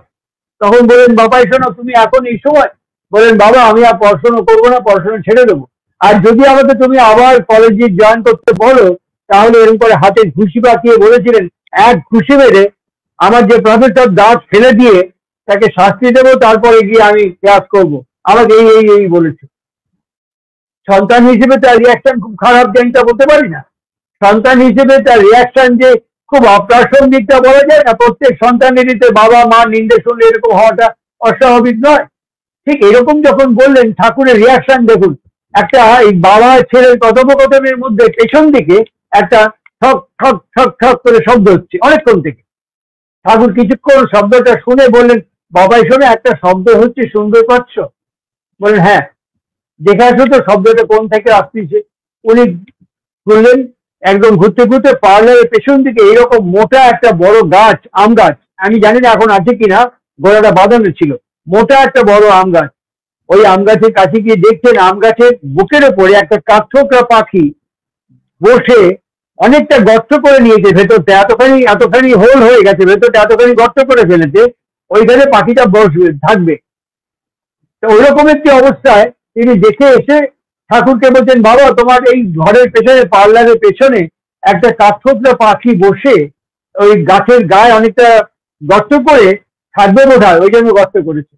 তখন বলেন, বাবাই শোনো, তুমি এখন এই সময়? বলেন, বাবা আমি আর পড়াশোনা করবো না, পড়াশোনা ছেড়ে দেবো। আর যদি আমাকে তুমি আবার কলেজে জয়েন করতে বলো, তাহলে এরকম করে হাতে ঘুষি পাকিয়ে বলেছিলেন, এক ঘুষি মেরে আমার যে প্রফেসর দাঁত ফেলে দিয়ে তাকে শাস্তি দেবো, তারপরে গিয়ে আমি ক্লাস করব। আমাকে এই বলেছে। সন্তান হিসেবে তার রিয়াকশন খুব খারাপ, জ্ঞানটা বলতে পারি না। সন্তান হিসেবে তার রিয়াকশন যে খুব অপ্রাসঙ্গিকটা বলা যায় না। প্রত্যেক সন্তানেরই তো বাবা মা নিন্দে শুনলে এরকম হওয়াটা অস্বাভাবিক নয়। ঠিক এরকম যখন বললেন, ঠাকুরের রিয়াকশন দেখুন। একটা এই বাবা ছেলের কথোপকথনের মধ্যে পেছন দিকে একটা ঠক ঠক ঠক ঠক করে শব্দ হচ্ছে অনেকক্ষণ থেকে। ঠাকুর কিছুক্ষণ শব্দটা শুনে বললেন, বাবাই শোনে, একটা শব্দ হচ্ছে, শুনতে পাচ্ছ? বলেন, হ্যাঁ। দেখে আসো তো শব্দটা কোন থেকে আসতেছে। উনি বললেন, একদম ঘুরতে ঘুরতে পার্লারের পেছন দিকে এরকম মোটা একটা বড় গাছ, আম গাছ, আমি জানি না এখন আছে কিনা, গোড়াটা বাঁধানো ছিল, মোটা একটা বড় আম গাছ। ওই আম গাছের কাছে গিয়ে দেখছেন, আম গাছের বুকের ওপরে একটা কাঠঠোকরা পাখি বসে অনেকটা গর্ত করে নিয়েছে ভেতরটা, এতখানি হোল হয়ে গেছে, ভেতরটা এতখানি গর্ত করে ফেলেছে, ওইখানে পাখিটা বসবে, থাকবে। তো ওইরকম একটি অবস্থায় তিনি দেখে এসে ঠাকুরকে বলছেন, বাবা তোমার এই ঘরের পেছনে, পার্লারের পেছনে একটা কাঠঠোকরা পাখি বসে ওই গাছের গায়ে অনেকটা গর্ত করে থাকবে বোধহয়, ওই জন্য গর্ত করেছে।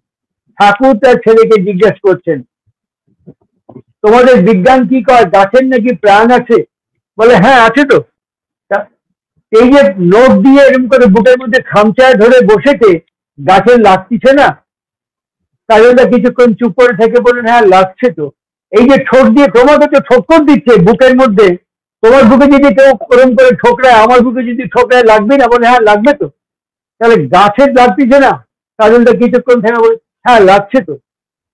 ঠাকুর তার ছেলেকে জিজ্ঞেস করছেন, তোমাদের বিজ্ঞান কি কয়, গাছের নাকি প্রাণ আছে? বলে, হ্যাঁ আছে তো। তা এই যে নোট দিয়ে এরকম করে বুকের মধ্যে খামচায় ধরে বসেছে, গাছের লাগতিছে না? কাজলদা কিছুক্ষণ চুপ করে থেকে বলেন, হ্যাঁ লাগছে তো। এই যে ঠোঁট দিয়ে ক্রমাগত ঠোক্কর দিচ্ছে বুকের মধ্যে, তোমার বুকে যদি কেউ ওরকম করে ঠোকরায়, আমার বুকে যদি ঠোকরায়, লাগবে না? বলে, হ্যাঁ লাগবে তো। তাহলে গাছের লাগতিছে না? কাজলদা কিছুক্ষণ থেকে বলে, হ্যাঁ লাগছে তো।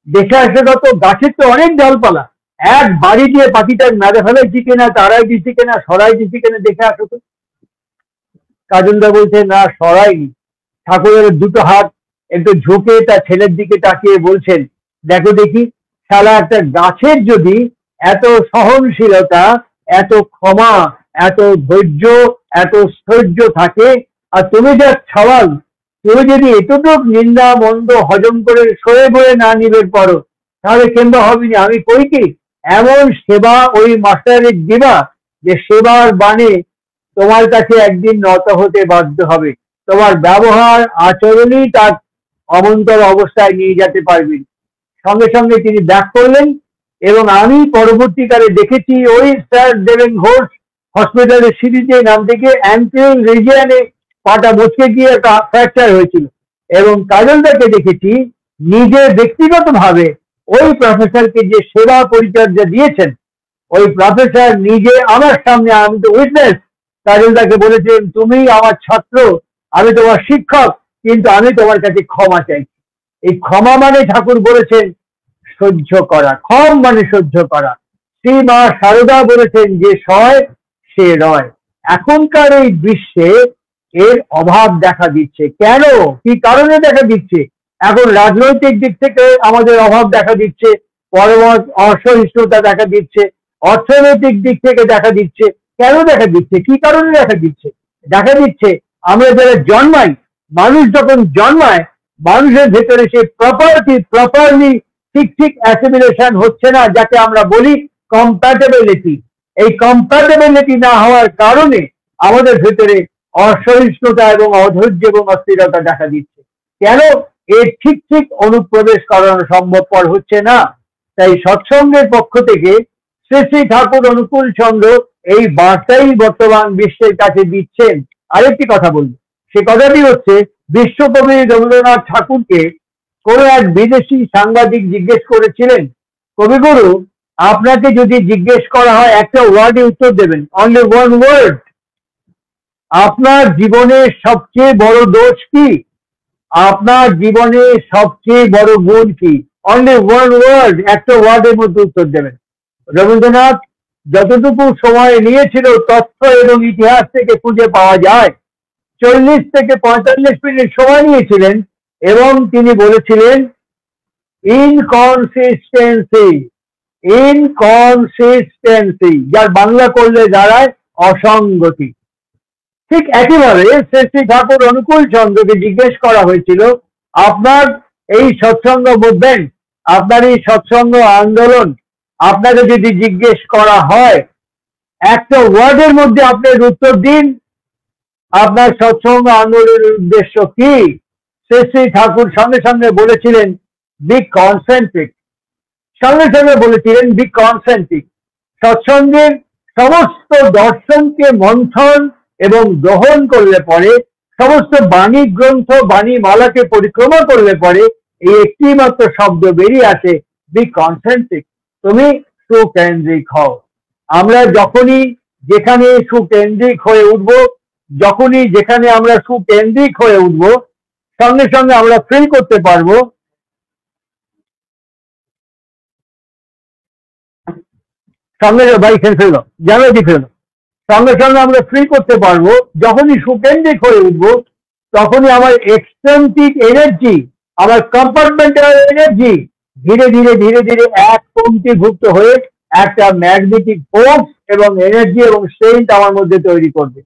দেখে আসে তো গাছের তো অনেক ডালপালা, এক বাড়ি দিয়ে পাখিটার মেরে ফেলাইছি কিনা, তারাই দিচ্ছি কিনা, সরাই দিচ্ছি কিনা, দেখে আসো তো। কাজলদা বলছে, না সরাইনি। ঠাকুরের দুটো হাত একটু ঝুঁকে তার ছেলের দিকে তাকিয়ে বলছেন, দেখো দেখি, শালা একটা গাছের যদি এত সহনশীলতা, এত ক্ষমা, এত ধৈর্য, এত স্থৈর্য থাকে, আর তুমি যা সওয়াল, তুমি যদি এতটুক নিন্দা মন্দ হজম করে সয়ে বয়ে না নিবে পারো, তাহলে কেমবা হবি না। আমি কই কি, এমন সেবা ওই মাস্টারের দিবা যে সেবার বাণে তোমার কাছে একদিন নত হতে বাধ্য হবে। তোমার ব্যবহার আচরণই তার অমন্তর অবস্থায় নিয়ে যেতে পারবেন। সঙ্গে সঙ্গে তিনি ব্যাক করলেন, এবং আমি পরবর্তীকালে দেখেছি ওই স্যার দেবেন ঘোষ হসপিটালের সিঁড়িতে নামতে গিয়ে অ্যান্টেরিয়র রিজিয়নে পাটা মচকে গিয়ে একটা ফ্র্যাকচার হয়েছিল। এবং কাজলদাকে দেখেছি নিজে ব্যক্তিগতভাবে ওই প্রফেসরকে যে সেবা পরিচর্যা দিয়েছেন, ওই প্রফেসর নিজে আমার সামনে, আমি তো উইটনেস, কাজলদাকে বলেছেন, তুমি আমার ছাত্র, আমি তোমার শিক্ষক, কিন্তু আমি তোমার কাছে ক্ষমা চাইছি। এই ক্ষমা মানে ঠাকুর বলেছেন সহ্য করা, ক্ষম মানে সহ্য করা। শ্রী মা সারদা বলেছেন, যে সয় সে রয়। এখনকার এই বিশ্বে এর অভাব দেখা দিচ্ছে। কেন, কি কারণে দেখা দিচ্ছে? এখন রাজনৈতিক দিক থেকে আমাদের অভাব দেখা দিচ্ছে, অসহিষ্ণুতা দেখা দিচ্ছে, অর্থনৈতিক দিক থেকে দেখা দিচ্ছে। কেন দেখা দিচ্ছে, কি কারণে দেখা দিচ্ছে? দেখা দিচ্ছে আমরা যারা জন্মাই, মানুষ যখন জন্মায়, মানুষের ভেতরে সেই প্রপারলি ঠিক অ্যাসিমিলেশন হচ্ছে না, যাকে আমরা বলি কম্প্যাটেবিলিটি। এই কম্প্যাটেবিলিটি না হওয়ার কারণে আমাদের ভেতরে অসহিষ্ণুতা এবং অধৈর্য এবং অস্থিরতা দেখা দিচ্ছে। কেন? এর ঠিক অনুপ্রবেশ করানো সম্ভবপর হচ্ছে না। তাই সৎসঙ্গের পক্ষ থেকে শ্রী শ্রী ঠাকুর অনুকূল চন্দ্র এই বার্তাই বর্তমান বিশ্বের কাছে দিচ্ছেন। আরেকটি কথা বলবো, সে কথাটি হচ্ছে, বিশ্বকবি রবীন্দ্রনাথ ঠাকুরকে কোনো এক বিদেশি সাংবাদিক জিজ্ঞেস করেছিলেন, কবিগুরু, আপনাকে যদি জিজ্ঞেস করা হয় একটা ওয়ার্ডে উত্তর দেবেন, অনলি ওয়ান ওয়ার্ড, আপনার জীবনের সবচেয়ে বড় দোষ কি, আপনার জীবনে সবচেয়ে বড় গুণ কি, অনলি ওয়ান ওয়ার্ড, একটা ওয়ার্ডের মধ্যে উত্তর দেবেন। রবীন্দ্রনাথ যতটুকু সময় নিয়েছিল তথ্য এবং ইতিহাস থেকে খুঁজে পাওয়া যায় 40 থেকে 45 মিনিট সময় নিয়েছিলেন এবং তিনি বলেছিলেন ইনকনসিস্টেন্সি, ইনকনসিস্টেন্সি, যার বাংলা করলে দাঁড়ায় অসঙ্গতি। ঠিক একইভাবে শ্রী ঠাকুর অনুকূল চন্দ্রকে জিজ্ঞেস করা হয়েছিল, আপনার এই সৎসঙ্গ মুভমেন্ট, আপনার এই সৎসঙ্গ আন্দোলন, আপনাকে যদি জিজ্ঞেস করা হয় একটা ওয়ার্ডের মধ্যে আপনার উত্তর দিন, আপনার সৎসঙ্গ আন্দোলনের উদ্দেশ্য কি? শ্রী ঠাকুর সঙ্গে সঙ্গে বলেছিলেন বি কনসেন্ট্রিক, সঙ্গে সঙ্গে বলেছিলেন বি কনসেন্ট্রিক। সৎসঙ্গের সমস্ত দর্শনকে মন্থন এবং গ্রহণ করলে পরে, সমস্ত বাণী গ্রন্থ বাণী মালাকে পরিক্রমা করলে পরে এই একটি মাত্র শব্দ বেরিয়ে আসে, বি কনসেন্ট্রিক, তুমি সুকেন্দ্রিক হও। আমরা যখনই যেখানে সুকেন্দ্রিক হয়ে উঠব, যখনই যেখানে আমরা সুকেন্দ্রিক হয়ে উঠব, সঙ্গে সঙ্গে আমরা ফিল করতে পারবো সঙ্গে ভাই ফেলো জানো দি ফেলো সঙ্গে সঙ্গে আমরা ফিল করতে পারবো, যখনই সুকেন্দ্রিক হয়ে উঠবো তখনই আমার এক্সট্রিনসিক এনার্জি, আমার কম্পার্টমেন্টাল এনার্জি ধীরে ধীরে ধীরে ধীরে এক পঙ্ক্তিভুক্ত হয়ে একটা ম্যাগনেটিক ফোর্স এবং এনার্জি এবং স্ট্রেংথ আমার মধ্যে তৈরি করবে।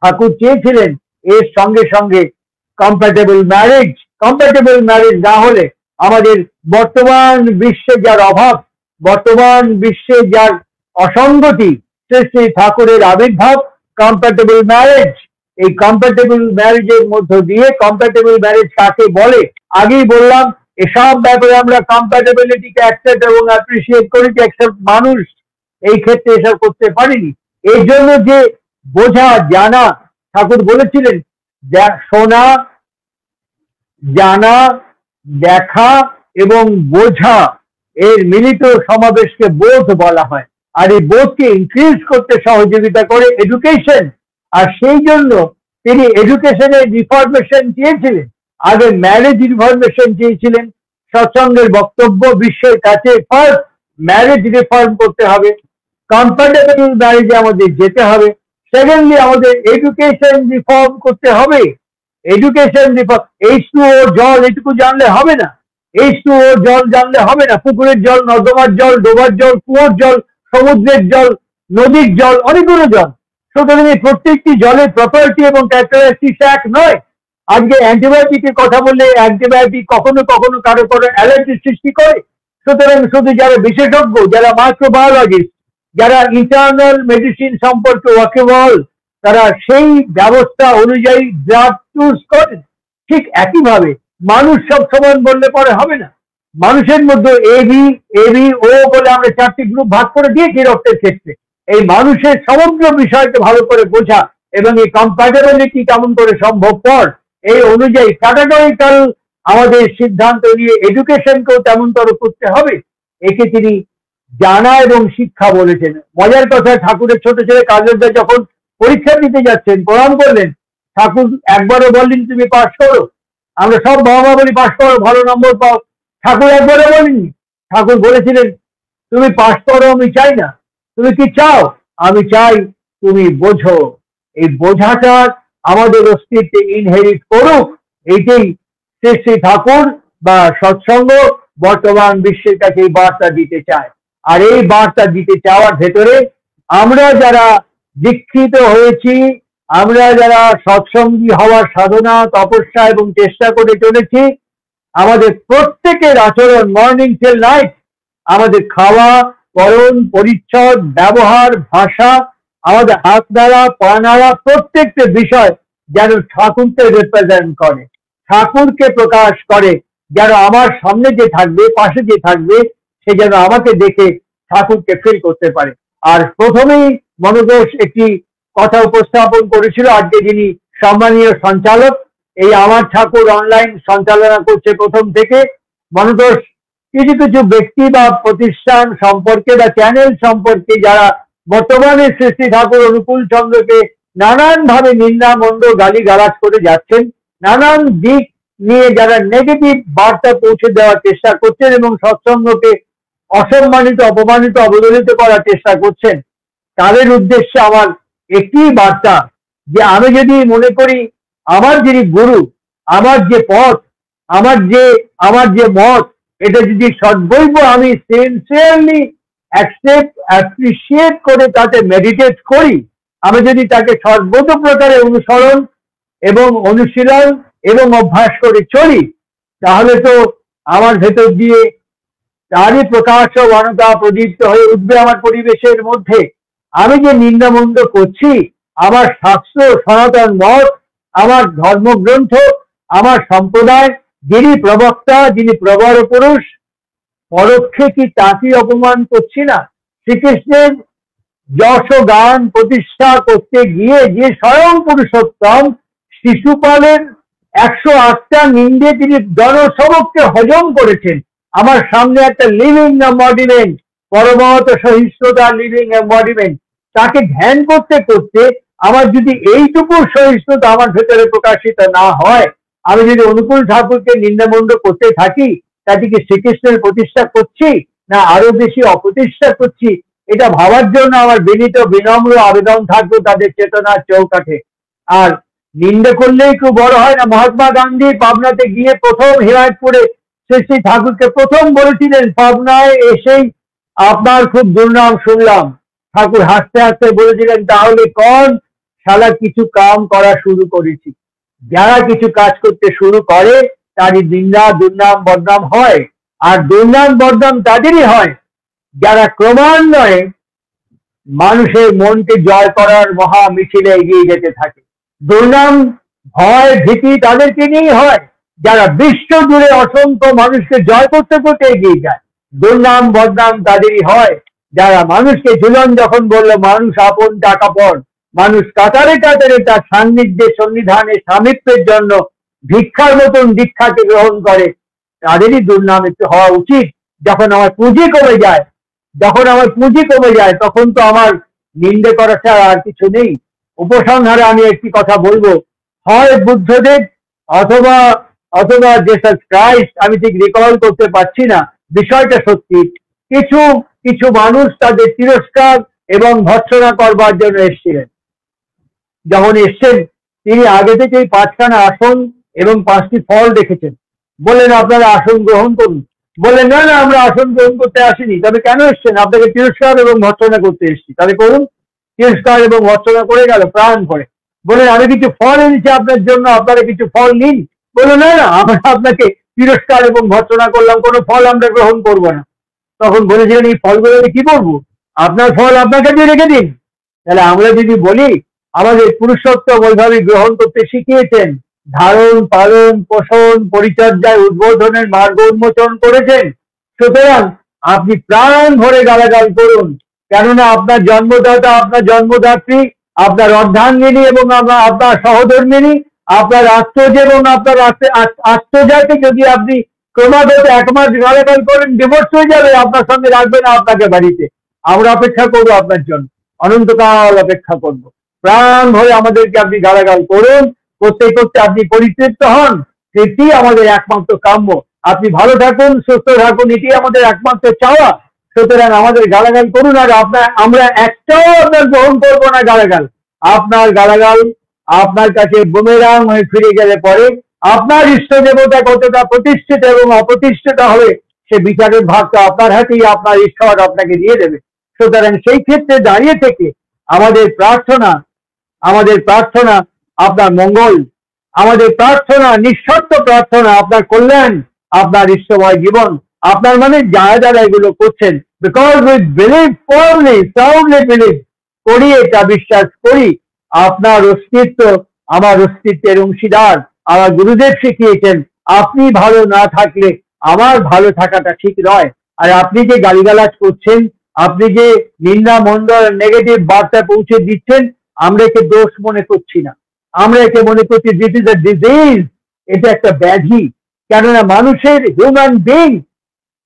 ঠাকুর চেয়েছিলেন এর সঙ্গে সঙ্গে কম্প্যাটেবল ম্যারেজ। কম্প্যাটেবল ম্যারেজ না হলে আমাদের বর্তমান বিশ্বে যার অভাব, বর্তমান বিশ্বে যার অসঙ্গতি, শ্রী ঠাকুরের আবির্ভাব কম্প্যাটেবল ম্যারেজ। এই কম্প্যাটেবল ম্যারেজের মধ্য দিয়ে, কম্প্যাটেবল ম্যারেজ কাকে বলে আগেই বললাম, এসব ব্যাপারে আমরা কম্প্যাটেবিলিটিকে অ্যাকসেপ্ট এবং অ্যাপ্রিসিয়েট করি, অ্যাকসেপ্ট মানুষ এই ক্ষেত্রে এসব করতে পারিনি। এই জন্য যে বোঝা জানা, ঠাকুর বলেছিলেন শোনা, জানা, দেখা এবং বোঝা এর মিলিত সমাবেশকে বোধ বলা হয়। আর এই বোধকে ইনক্রিজ করতে সহযোগিতা করে এডুকেশন। আর সেই জন্য তিনি এডুকেশনের রিফরমেশন চেয়েছিলেন, আগে ম্যারেজ রিফরমেশন চেয়েছিলেন। সৎসঙ্গের বক্তব্য বিশ্বের কাছে ফার্স্ট ম্যারেজ রিফর্ম করতে হবে, কম্প্যাটেবল ম্যারেজে আমাদের যেতে হবে। সেকেন্ডলি আমাদের এডুকেশন রিফর্ম করতে হবে। এডুকেশন রিফর্ম, H2O জল এটুকু জানলে হবে না, H2O জল জানলে হবে না। পুকুরের জল, নর্দমার জল, ডোবার জল, কুয়োর জল, সমুদ্রের জল, নদীর জল, অনেকগুলো জল। সুতরাং এই প্রত্যেকটি জলের প্রপার্টি এবং ক্যারেক্টারিস্টিক্স এক নয়। আজকে অ্যান্টিবায়োটিকের কথা বললে অ্যান্টিবায়োটিক কখনো কখনো কারো কারো অ্যালার্জি সৃষ্টি করে। সুতরাং শুধু যারা বিশেষজ্ঞ, যারা মাইক্রোবায়োলজিস্ট, যারা ইন্টারনাল মেডিসিন সম্পর্কে ওয়াকিবহাল, তারা সেই ব্যবস্থা অনুযায়ী ড্রাগ চুজ করেন। ঠিক একইভাবে মানুষ সব সমান বললে পরে হবে না। মানুষের মধ্যে এবি ও বলে আমরা 4টি গ্রুপ ভাগ করে দিয়েছি রক্তের ক্ষেত্রে। এই মানুষের সমগ্র বিষয়কে ভালো করে বোঝা এবং এই কম্প্যাটেবিলিটি কেমন করে সম্ভবপর, এই অনুযায়ী ক্যাটাগরিক্যাল আমাদের সিদ্ধান্ত নিয়ে এডুকেশনকেও তেমনতর করতে হবে। একে তিনি জানা এবং শিক্ষা বলেছেন। মজার কথা, ঠাকুরের ছোট ছেলে কাজলদা যখন পরীক্ষা দিতে যাচ্ছেন প্রণাম করলেন, ঠাকুর একবারও বললেন তুমি পাস করো। আমরা সব বাবা মা বলি পাস করো, ভালো নম্বর পাও। ঠাকুর একবারও বলেননি। ঠাকুর বলেছিলেন তুমি পাস করো, আমি চাই না। তুমি কি চাও? আমি চাই তুমি বোঝো। এই বোঝাটা আমাদের অস্তিত্বে ইনহেরিট করুক, এইটাই শ্রী ঠাকুর বা সৎসঙ্গ বর্তমান বিশ্বের কাছে এই বার্তা দিতে চায়। আর এই বার্তা দিতে চাওয়ার ভেতরে আমরা যারা দীক্ষিত হয়েছি, আমরা যারা সৎসঙ্গী হওয়ার সাধনা, তপস্যা এবং চেষ্টা করে চলেছি, আমাদের প্রত্যেকের আচরণ মর্নিং টিল নাইট, আমাদের খাওয়া, করণ, পরিচ্ছদ, ব্যবহার, ভাষা, আমাদের হাত নাড়া, পা নাড়া, প্রত্যেকটা বিষয় যেন ঠাকুরকে রিপ্রেজেন্ট করে, ঠাকুরকে প্রকাশ করে। যেন আমার সামনে যে থাকবে, পাশে যে থাকবে, সে যেন আমাকে দেখে ঠাকুরকে ফিল করতে পারে। আর প্রথমেই মনোদোষ একটি কথা উপস্থাপন করেছিল, আজকে যিনি সম্মানীয় সঞ্চালক, এই আমার ঠাকুর অনলাইন সঞ্চালনা করছে প্রথম থেকে। মনোদোষ কিছু কিছু ব্যক্তি বা প্রতিষ্ঠান সম্পর্কে বা চ্যানেল সম্পর্কে যারা বর্তমানে শ্রী শ্রী ঠাকুর অনুকূল চন্দ্রকে নানান ভাবে নিন্দা মন্দ গালি গালাজ করে যাচ্ছেন, নানান দিক নিয়ে যারা নেগেটিভ বার্তা পৌঁছে দেওয়ার চেষ্টা করছেন এবং সৎসঙ্গকে অসম্মানিত, অপমানিত, অবদলিত করার চেষ্টা করছেন, তাদের উদ্দেশ্যে আমার একটি বার্তা যে আমি যদি মনে করি আমার যিনি গুরু, আমার যে পথ, আমার যে মত, এটা যদি সদ্বৈব আমি সিনসিয়ারলি অ্যাকসেপ্ট অ্যাপ্রিসিয়েট করে তাতে মেডিটেট করি, আমি যদি তাকে সর্বত প্রকারে অনুসরণ এবং অনুশীলন এবং অভ্যাস করে চলি, তাহলে তো আমার ভেতর দিয়ে তারই প্রকাশ ও অনতা প্রদীপ্ত হয়ে উঠবে আমার পরিবেশের মধ্যে। আমি যে নিন্দামন্দ করছি, আমার শাস্ত্র, সনাতন মত, আমার ধর্মগ্রন্থ, আমার সম্প্রদায়, যিনি প্রবক্তা, যিনি প্রবর পুরুষ, পরোক্ষে কি তাকে অপমান করছি না? শ্রীকৃষ্ণের যশ গান প্রতিষ্ঠা করতে গিয়ে যে স্বয়ং পুরুষোত্তম শিশুপালের 108টা নিন্দে তিনি জনসমক্ষে হজম করেছেন। আমার সামনে একটা লিভিং এম্বডিমেন্ট, পরমত সহিষ্ণুতা লিভিং এম্বডিমেন্ট, তাকে ধ্যান করতে করতে আমার যদি এইটুকু সহিষ্ণুতা আমার ভেতরে প্রকাশিত না হয়, আমি যদি অনুকূল ঠাকুরকে নিন্দামন্দ করতে থাকি, তাকে কি শ্রীকৃষ্ণের প্রতিষ্ঠা করছি না আরো বেশি অপ্রতিষ্ঠা করছি? এটা ভাবার জন্য আমার বিনীত বিনম্র আবেদন থাকবে তাদের চেতনার চৌকাঠে। আর নিন্দা করলেই খুব বড় হয় না। মহাত্মা গান্ধী পাবনাতে গিয়ে প্রথম হিমায়তপুরে শ্রী শ্রী ঠাকুরকে প্রথম বলেছিলেন, পাবনায় এসেই আপনার খুব দুর্নাম শুনলাম। ঠাকুর হাসতে হাসতে বলেছিলেন, তাহলে কোন শালা কিছু কাম করা শুরু করেছি। যারা কিছু কাজ করতে শুরু করে তারই নিন্দা, দুর্নাম, বদনাম হয়। আর দুর্নাম বদনাম তাদেরই হয় যারা ক্রমান্বয়ে মানুষের মনকে জয় করার মহা মিছিলে এগিয়ে যেতে থাকে। দুর্নাম, ভয়, ভীতি তাদেরকে নিয়েই হয় যারা বিশ্ব জুড়ে অসংখ্য মানুষকে জয় করতে করতে এগিয়ে যায়। দুর্নাম বদনাম তাদেরই হয় যারা মানুষকে ঝুলন যখন বললো মানুষ আপন টাকা পর, মানুষ কাতারে কাতারে তার সান্নিধ্যে সন্নিধানে সামিপ্যের জন্য ভিক্ষার মতন দীক্ষাকে গ্রহণ করে, তাদেরই দুর্নাম একটু হওয়া উচিত। যখন আমার পুঁজি কমে যায়, তখন তো আমার নিন্দে করা ছাড়া আর কিছু নেই। উপসংহারে আমি একটি কথা বলবো, হয় বুদ্ধদেব অথবা অথবা জেসাস ক্রাইস্ট, আমি ঠিক রিকল করতে পারছি না, বিষয়টা সত্যি। কিছু কিছু মানুষ তাদের তিরস্কার এবং ভর্ৎসনা করবার জন্য এসেছিলেন। যখন এসছেন, তিনি আগে থেকেই 5খানা আসন এবং 5টি ফল রেখেছেন। বললেন আপনারা আসন গ্রহণ করুন। বললেন না না, আমরা আসন গ্রহণ করতে আসিনি। তবে কেন এসছেন? আপনাকে তিরস্কার এবং ভর্ৎসনা করতে এসেছি। তাহলে করুন। তিরস্কার এবং ভর্ৎসনা করে গেল প্রাণ ভরে। বললেন আমি কিছু ফল এনেছি আপনার জন্য, আপনারা কিছু ফল নিন। বললো না না, আমরা আপনাকে তিরস্কার এবং ভর্ৎসনা করলাম, কোনো ফল আমরা গ্রহণ করব না। তখন বলেছিলেন এই ফলগুলো আমি কি করবো? আপনার ফল আপনার কাছে রেখে দিন। তাহলে আমরা যদি বলি আমাদের পুরুষোত্তম ওইভাবে গ্রহণ করতে শিখিয়েছেন, ধারণ পালন পোষণ পরিচর্যায় উদ্বোধনের মার্গ উন্মোচন করেছেন। সুতরাং আপনি প্রাণ ভরে গালাগাল করুন, কেননা আপনার জন্মদাতা, আপনার জন্মদাত্রী, আপনার অর্ধাঙ্গিনী এবং আপনার সহধর্মিনী, আপনার আত্মজ এবং আপনার আত্মজাকে যদি আপনি ক্রমাগত 1 মাস গালাগাল করেন, ডিভোর্স হয়ে যাবে, আপনার সঙ্গে রাখবে না আপনাকে বাড়িতে। আমরা অপেক্ষা করবো আপনার জন্য, অনন্তকাল অপেক্ষা করবো। প্রাণ ভরে আমাদেরকে আপনি গালাগাল করুন, করতে করতে আপনি পরিতৃপ্ত হন, সেটি আমাদের একমাত্র কাম্য। আপনি ভালো থাকুন, সুস্থ থাকুন, এটি আমাদের একমাত্র চাওয়া। সুতরাং আমাদের গালাগাল করুন, আর আমরা একটাও আপনার গ্রহণ করবো না গালাগাল। আপনার গালাগাল আপনার কাছে বুমেরাং হয়ে ফিরে গেলে পরে আপনার ইষ্ট দেবতা কতটা প্রতিষ্ঠিত এবং অপ্রতিষ্ঠিত হবে, সে বিচারের ভাগটা আপনার হাতেই আপনার ঈশ্বর আপনাকে দিয়ে দেবে। সুতরাং সেই ক্ষেত্রে দাঁড়িয়ে থেকে আমাদের প্রার্থনা আপনার মঙ্গল, আমাদের প্রার্থনা নিঃশর্ত প্রার্থনা আপনার কল্যাণ, আপনার ইষ্টময় জীবন। আপনার মানে যারা এগুলো করছেন, because we believe firmly, soundly believe করি, এটা বিশ্বাস করি আপনার অস্তিত্ব আমার অস্তিত্বের অংশীদার। আমার গুরুদেব শিখিয়েছেন আপনি ভালো না থাকলে আমার ভালো থাকাটা ঠিক নয়। আর আপনি যে গালিগালাজ করছেন, আপনি যে নিন্দা মন্দ নেগেটিভ বার্তা পৌঁছে দিচ্ছেন, আমরা একে দোষ মনে করছি না। আমরা একে মনে করছি দিস ইজ এ ডিজিজ, এটা একটা ব্যাধি। কেননা মানুষের হিউম্যান বিং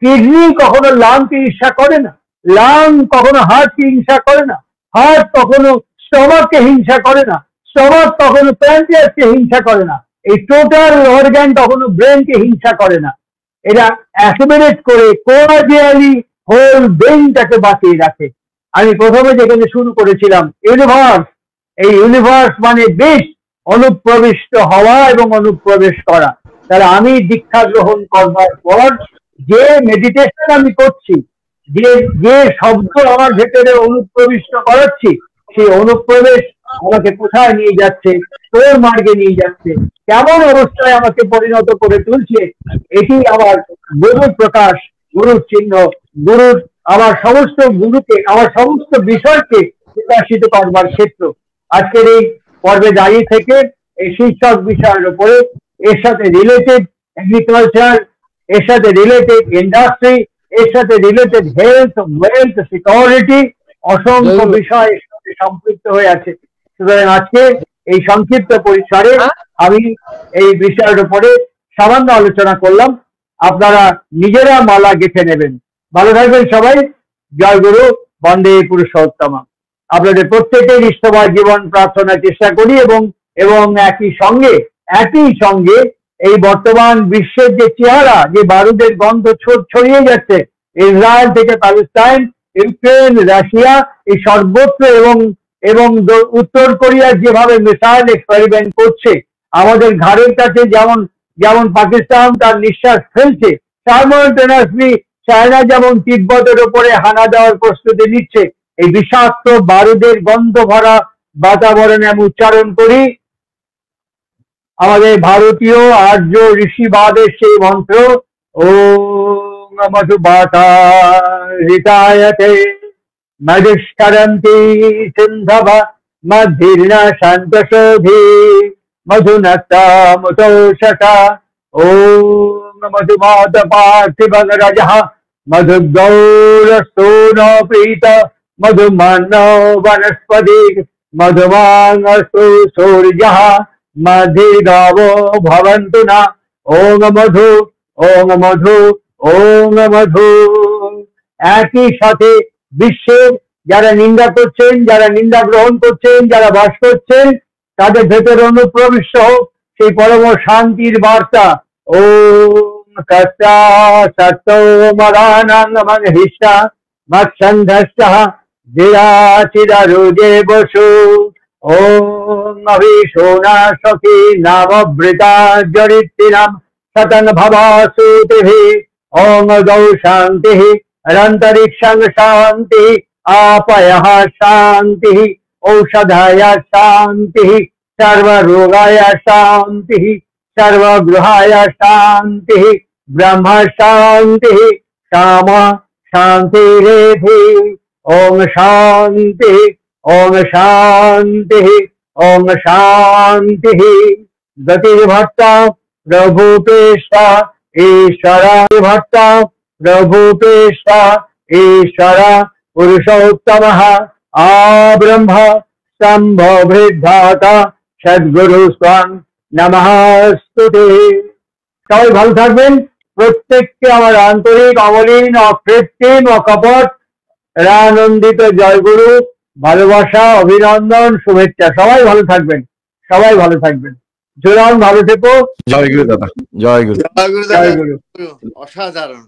কিডনি কখনো লাংকে ঈর্ষা করে না, লাং কখনো হার্টকে হিংসা করে না, হার্ট কখনো স্টমাককে হিংসা করে না, স্টমাক কখনো প্যানক্রিয়াসকে হিংসা করে না, এই টোটাল অর্গান কখনো ব্রেনকে হিংসা করে না। এরা অ্যাসিমিলেট করে কোয়াজিয়ালি হোল ব্রেনটাকে বাঁচিয়ে রাখে। আমি প্রথমে যেখানে শুরু করেছিলাম ইউনিভার্স, এই ইউনিভার্স মানে বেশ অনুপ্রবিষ্ট হওয়া এবং অনুপ্রবেশ করা। তাহলে আমি দীক্ষা গ্রহণ করবার পর যে মেডিটেশন আমি করছি, যে যে শব্দ আমার ভেতরে অনুপ্রবিষ্ট করাচ্ছি, সেই অনুপ্রবেশ আমাকে কোথায় নিয়ে যাচ্ছে, কোন মার্গে নিয়ে যাচ্ছে, কেমন অবস্থায় আমাকে পরিণত করে তুলছে, এটি আমার গুরুর প্রকাশ, গুরুর চিহ্ন, গুরুর আমার সমস্ত গুরুকে, আমার সমস্ত বিষয়কে প্রকাশিত করবার ক্ষেত্র। আজকের এই পর্বে দাঁড়িয়ে থেকে এই শীর্ষক বিষয়ের উপরে, এর সাথে রিলেটেড এগ্রিকালচার, এর সাথে রিলেটেড ইন্ডাস্ট্রি, এর সাথে রিলেটেড হেলথ, ওয়েলথ, সিকিউরিটি, অসংখ্য বিষয় এর সাথে সম্পৃক্ত হয়ে আছে। সুতরাং আজকে এই সংক্ষিপ্ত পরিসরে আমি এই বিষয়ের উপরে সামান্য আলোচনা করলাম। আপনারা নিজেরা মালা গেঁথে নেবেন। ভালো থাকবেন সবাই। জয় গুরু, বন্দে পুরুষোত্তম। আপনাদের প্রত্যেকের ইষ্টময় জীবন প্রার্থনার চেষ্টা করি এবং একই সঙ্গে এই বর্তমান বিশ্বের যে চেহারা, যে বারুদের গন্ধ ছড়িয়ে যাচ্ছে ইসরায়েল থেকে প্যালেস্টাইন, ইউক্রেন, রাশিয়া, এই সর্বত্র এবং উত্তর কোরিয়া যেভাবে মিসাইল এক্সপেরিমেন্ট করছে, আমাদের ঘাড়ের কাছে যেমন পাকিস্তান তার নিঃশ্বাস ফেলছে, সাইমultaneously চায়না যেমন তিব্বতের উপরে হানা দেওয়ার প্রস্তুতি নিচ্ছে, এই বিষাক্ত বারুদের গন্ধ ভরা বাতাবরণে আমি উচ্চারণ করি আমাদের ভারতীয় আর্য ঋষিবাদের সেই মন্ত্র, ওম মধুবাতা হৃতায়তে মধুষ্করন্তি সিন্ধব মধীর্ণ শান্তশোধি মধুনক্তা মুতোষকা। ওম মধুমাত পার্থিব রজঃ মধুগৌরস্তূন প্রীত মধুমন্ন বনস্পতি মধুমাংস্তু সূর্যঃ মধিগাবো ভবন্তু না। ওম মধু, ওম মধু, ওম মধু। একই সাথে বিশ্বের যারা নিন্দা করছেন, যারা নিন্দা গ্রহণ করছেন, যারা বাস করছেন, তাদের ভেতরে অনুপ্রবিষ্ট হোক সেই পরম শান্তির বার্তা। ওম কষ্টা সত্য মরানাং মনহিষ্টা মৎসন্ধষ্টঃ ধীরাচিরা রোজে বসু। ওম অভিশোনা সখী নামবৃতা জরিত্রিনাম শতন ভবাসুতিভিঃ। ওম গৌ শান্তিঃ অনন্তরিক্ষং শান্তিঃ আপয়ঃ শান্তিঃ ঔষধায় শান্তিঃ সর্বরোগায় শান্তিঃ সর্বগৃহায় শান্তিঃ ব্রহ্ম শান্তিঃ কাম শান্তিরেধি। ওম শান্তিঃ, ওম শান্তিঃ, ওম শান্তিঃ। গতির্ভর্তা প্রভুপেষ্টা ঈশ্বরা, ভর্তা প্রভুপেষ্টা ঈশ্বরা পুরুষোত্তমঃ আব্রহ্ম স্তম্ভবৃদ্ধাতা সদ্গুরু স্বাং নমস্তুতে। সবাই ভালো থাকবেন। প্রত্যেককে আমার আন্তরিক, অমলিন, অকৃত্রিম, অকপট, আনন্দিত জয়গুরু, ভালোবাসা, অভিনন্দন, শুভেচ্ছা। সবাই ভালো থাকবেন, সবাই ভালো থাকবেন। জোরান ভালো থেকো। জয় গুরু দাদা, জয় গুরু। জয় গুরু, জয় গুরু। অসাধারণ।